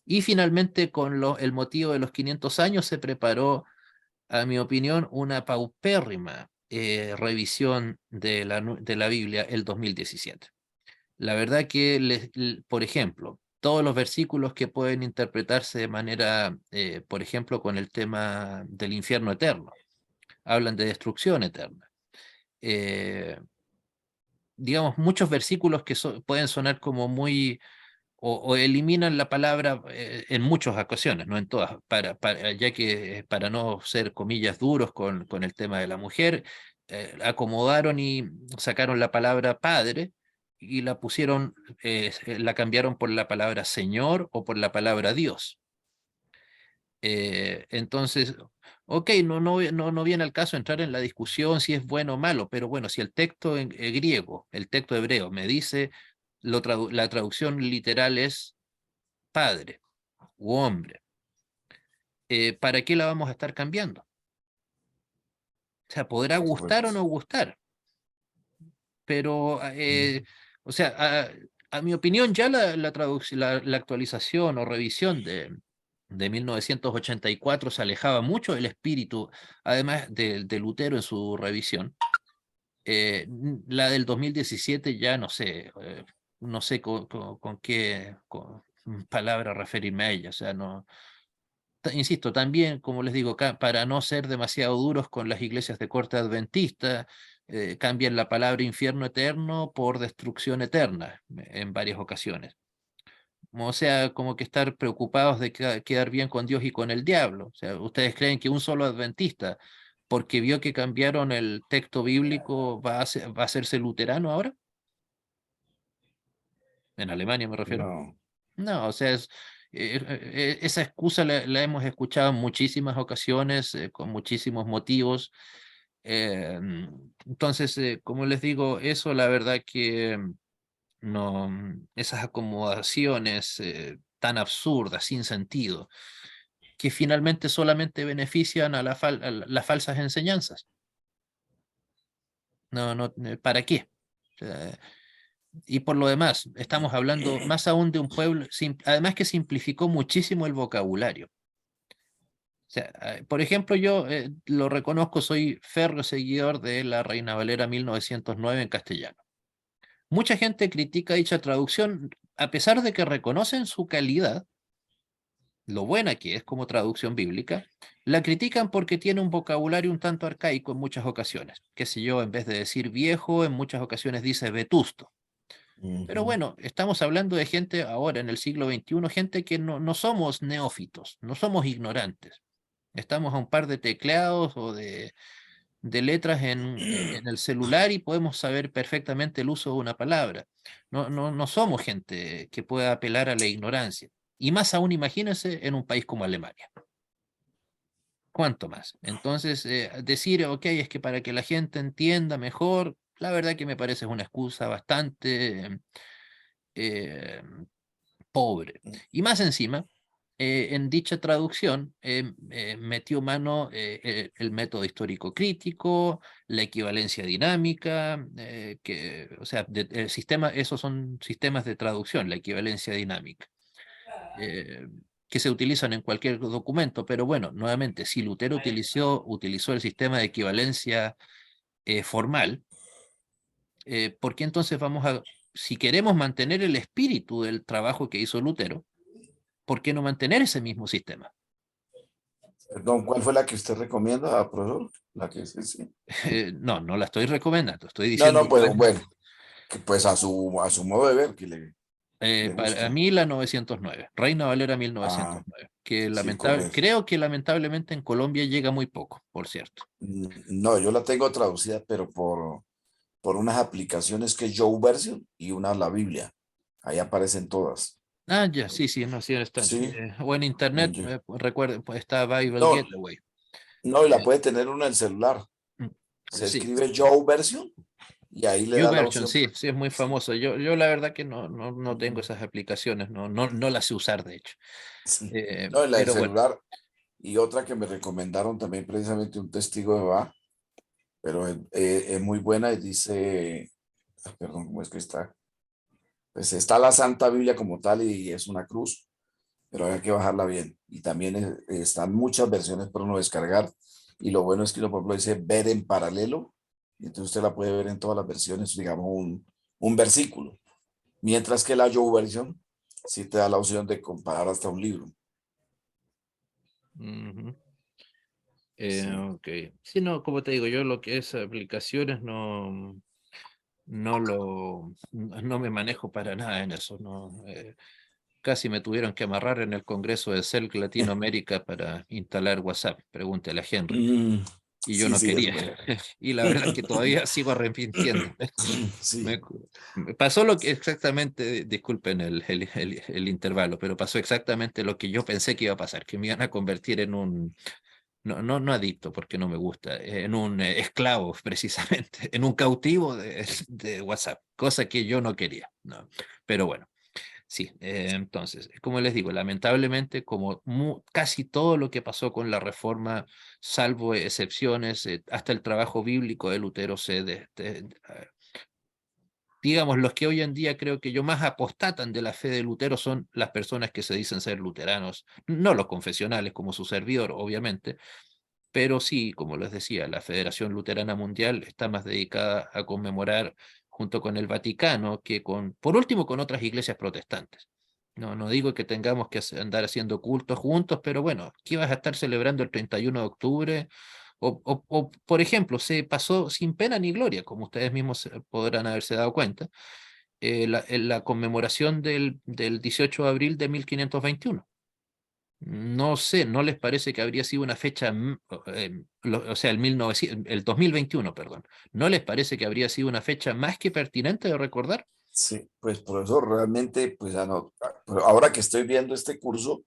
Y finalmente, con el motivo de los 500 años, se preparó, a mi opinión, una paupérrima revisión de la Biblia el 2017. La verdad que, por ejemplo, todos los versículos que pueden interpretarse de manera, por ejemplo, con el tema del infierno eterno, hablan de destrucción eterna. Eh, digamos, muchos versículos que pueden sonar como muy o eliminan la palabra en muchas ocasiones, no en todas, ya que para no ser comillas duros con el tema de la mujer, acomodaron y sacaron la palabra padre y la pusieron, la cambiaron por la palabra Señor o por la palabra Dios. Entonces, ok, no viene al caso entrar en la discusión si es bueno o malo, pero bueno, si el texto en griego, el texto hebreo, me dice, la traducción literal es padre u hombre, ¿para qué la vamos a estar cambiando? O sea, podrá gustar o correcto. no gustar, pero, o sea, a mi opinión, ya la actualización o revisión de 1984 se alejaba mucho del espíritu, además de Lutero en su revisión. La del 2017 ya no sé, no sé con qué palabra referirme a ella, o sea, no. Insisto, también, como les digo, para no ser demasiado duros con las iglesias de corte adventista, cambian la palabra infierno eterno por destrucción eterna en varias ocasiones. O sea, como que estar preocupados de quedar bien con Dios y con el diablo. O sea, ¿ustedes creen que un solo adventista, porque vio que cambiaron el texto bíblico, va a hacerse luterano ahora? En Alemania me refiero. No, No, o sea, esa excusa la hemos escuchado en muchísimas ocasiones, con muchísimos motivos. Entonces, como les digo, eso la verdad que no, esas acomodaciones tan absurdas, sin sentido, que finalmente solamente benefician a las falsas enseñanzas. No, no, ¿para qué? O sea, y por lo demás, estamos hablando más aún de un pueblo, además que simplificó muchísimo el vocabulario. O sea, por ejemplo, yo lo reconozco, soy férreo seguidor de la Reina Valera 1909 en castellano. Mucha gente critica dicha traducción, a pesar de que reconocen su calidad, lo buena que es como traducción bíblica, la critican porque tiene un vocabulario un tanto arcaico en muchas ocasiones. Qué sé yo, en vez de decir viejo, en muchas ocasiones dice vetusto. Pero Ujú. bueno, estamos hablando de gente ahora en el siglo XXI, gente que no somos neófitos, no somos ignorantes. Estamos a un par de tecleados o de letras en el celular y podemos saber perfectamente el uso de una palabra. No somos gente que pueda apelar a la ignorancia. Y más aún, imagínense en un país como Alemania. ¿Cuánto más? Entonces, decir, ok, es que para que la gente entienda mejor, la verdad que me parece una excusa bastante eh, pobre. Y más encima, en dicha traducción metió mano el método histórico crítico, la equivalencia dinámica, o sea, el sistema, esos son sistemas de traducción, la equivalencia dinámica, eh, que se utilizan en cualquier documento, pero bueno, nuevamente, si Lutero utilizó el sistema de equivalencia formal, ¿por qué entonces si queremos mantener el espíritu del trabajo que hizo Lutero, ¿por qué no mantener ese mismo sistema? Perdón, ¿cuál fue la que usted recomienda, profesor? La que sí, sí. No la estoy recomendando, estoy No, diciendo no, pues cuál. bueno, que pues a su modo de ver, que le Para guste. mí la 909, Reina Valera Ah, 1909, que sí, correcto. creo que lamentablemente en Colombia llega muy poco, por cierto. No, yo la tengo traducida, pero por unas aplicaciones que es Joe Version y una la Biblia. Ahí aparecen todas. Ah, ya, sí, no, sí, está. Sí. O en internet, yo- recuerden, pues está Bible No, Getaway. no, y la Eh, puede tener uno en el celular. mm, Se sí, escribe Joe Version y ahí le da la YouVersion, opción. sí, es muy Sí. famoso. Yo la verdad que no tengo Ujú. esas aplicaciones, no las sé usar, de hecho. Sí. No, en la del Pero bueno, celular. Y otra que me recomendaron también precisamente un testigo de Jehová, pero es muy buena y dice, perdón, ¿cómo es que está? Pues está la Santa Biblia como tal y es una cruz, pero hay que bajarla bien. Y también están muchas versiones para uno descargar. Y lo bueno es que uno, por ejemplo, dice ver en paralelo. Y entonces usted la puede ver en todas las versiones, digamos, un versículo. Mientras que la Joe version sí te da la opción de comparar hasta un libro. ujú. Sí. Ok. Sí, no, como te digo, yo lo que es aplicaciones no me manejo para nada en eso. No, casi me tuvieron que amarrar en el Congreso de CELC Latinoamérica para instalar WhatsApp. Pregúntele a Henry. Mm, Y yo sí, no sí, es quería. bueno. Y la verdad es que todavía sigo arrepintiéndome. Sí. Me pasó lo que exactamente, disculpen el intervalo, pero pasó exactamente lo que yo pensé que iba a pasar, que me iban a convertir en un, no adicto, porque no me gusta, en un esclavo, precisamente, en un cautivo de WhatsApp, cosa que yo no quería, ¿no? Pero bueno, sí, entonces, como les digo, lamentablemente, como casi todo lo que pasó con la reforma, salvo excepciones, hasta el trabajo bíblico de Lutero digamos, los que hoy en día creo que yo más apostatan de la fe de Lutero son las personas que se dicen ser luteranos, no los confesionales como su servidor, obviamente, pero sí, como les decía, la Federación Luterana Mundial está más dedicada a conmemorar junto con el Vaticano que por último, con otras iglesias protestantes. No digo que tengamos que andar haciendo cultos juntos, pero bueno, ¿qué vas a estar celebrando el 31 de octubre? Por ejemplo, se pasó sin pena ni gloria, como ustedes mismos podrán haberse dado cuenta, la conmemoración del 18 de abril de 1521. No sé, ¿no les parece que habría sido una fecha, o sea, el 2021, perdón? ¿No les parece que habría sido una fecha más que pertinente de recordar? Sí, pues profesor, realmente, pues pero ahora que estoy viendo este curso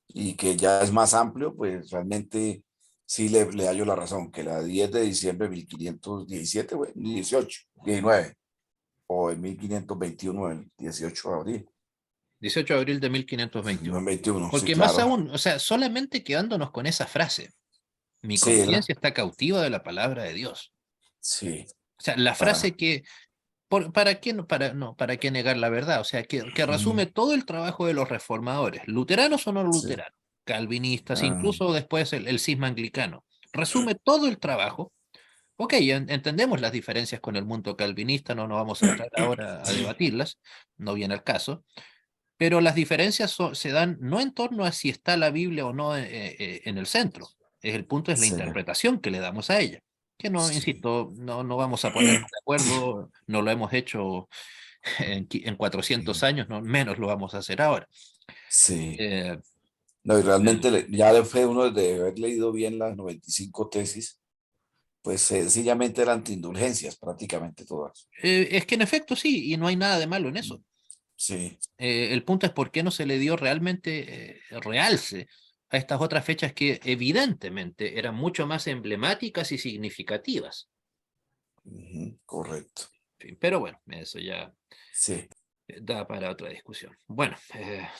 y que ya es más amplio, pues realmente sí le hallo la razón, que la 10 de diciembre de 1517, bueno, 18, 19, o el 1521, el 18 de abril, 18 de abril de no 1521. 21, sí, Porque más claro, aún, o sea, solamente quedándonos con esa frase, mi sí, conciencia está cautiva de la palabra de Dios. sí, O sea, la frase para, que, ¿para qué, para qué negar la verdad? O sea, que mm, resume todo el trabajo de los reformadores, luteranos o no sí, luteranos, calvinistas, ah, incluso después el cisma anglicano. Resume todo el trabajo. Ok, entendemos las diferencias con el mundo calvinista, no nos vamos a entrar ahora a debatirlas, no viene al caso, pero las diferencias se dan no en torno a si está la Biblia o no en el centro. El punto es la Sí, interpretación que le damos a ella. Que no, sí. insisto, no vamos a ponernos de acuerdo, no lo hemos hecho en 400 años, no, menos lo vamos a hacer ahora. Sí. Eh, No, y realmente ya le fue uno de haber leído bien las 95 tesis, pues sencillamente eran indulgencias prácticamente todas. es que en efecto sí, y no hay nada de malo en eso. Sí. El punto es por qué no se le dio realmente realce a estas otras fechas que evidentemente eran mucho más emblemáticas y significativas. Ujú, correcto. En fin, pero bueno, eso ya Sí. da para otra discusión. Bueno,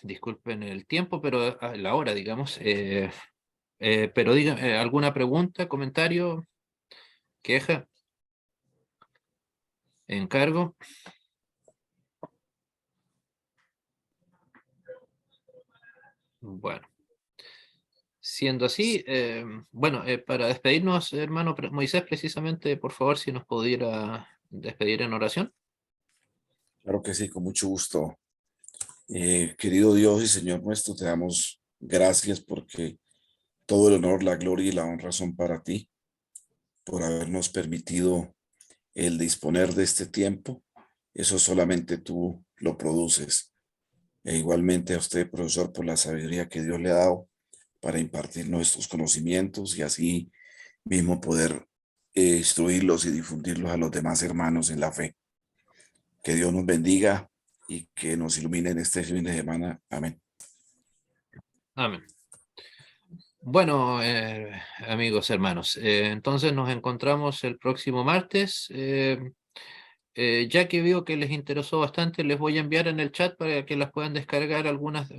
disculpen el tiempo, pero la hora, digamos. Pero digan, ¿alguna pregunta, comentario, queja, encargo? Bueno, siendo así, bueno, para despedirnos, hermano Moisés, precisamente, por favor, si nos pudiera despedir en oración. Claro que sí, con mucho gusto. Querido Dios y Señor nuestro, te damos gracias porque todo el honor, la gloria y la honra son para ti, por habernos permitido el disponer de este tiempo. Eso solamente tú lo produces. E igualmente a usted, profesor, por la sabiduría que Dios le ha dado para impartir nuestros conocimientos y así mismo poder instruirlos y difundirlos a los demás hermanos en la fe. Que Dios nos bendiga y que nos ilumine en este fin de semana. Amén. Amén. Bueno, amigos, hermanos, entonces nos encontramos el próximo martes. Ya que veo que les interesó bastante, les voy a enviar en el chat para que las puedan descargar algunas.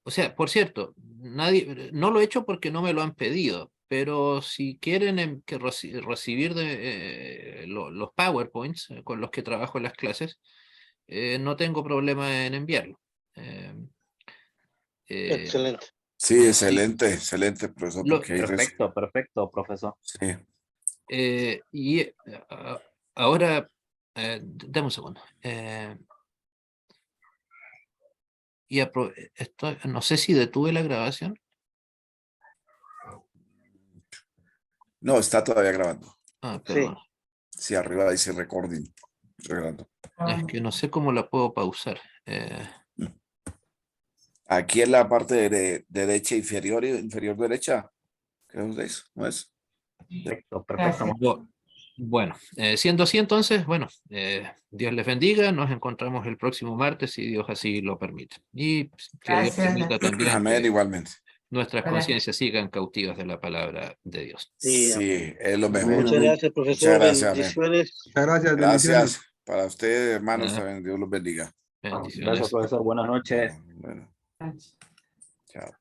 O sea, por cierto, nadie, no lo he hecho porque no me lo han pedido, pero si quieren recibir los PowerPoints con los que trabajo en las clases, no tengo problema en enviarlo. Eh, eh, Excelente. Sí, sí, excelente, excelente, profesor, lo, porque ahí Perfecto, perfecto, profesor. sí. y ahora, dame un segundo. No sé si detuve la grabación. No, está todavía grabando. Ah, Sí. perdón. Sí, arriba dice recording. Grabando. Es que no sé cómo la puedo pausar. Aquí en la parte derecha inferior derecha, creo que es, ¿no es? Perfecto, perfecto. Bueno, siendo así entonces, bueno, Dios les bendiga. Nos encontramos el próximo martes si Dios así lo permite. Y que Dios permita también Amén, que igualmente. nuestras conciencias sigan cautivas de la palabra de Dios. Sí, Sí, es lo Amén, mejor. muchas amén. gracias, Muchas profesor. gracias, amén. Bendiciones. Muchas gracias, bendiciones. Gracias para ustedes, hermanos, Ah, también. Dios los bendiga. Gracias, bendiciones. profesor. Buenas noches. Bueno, chao.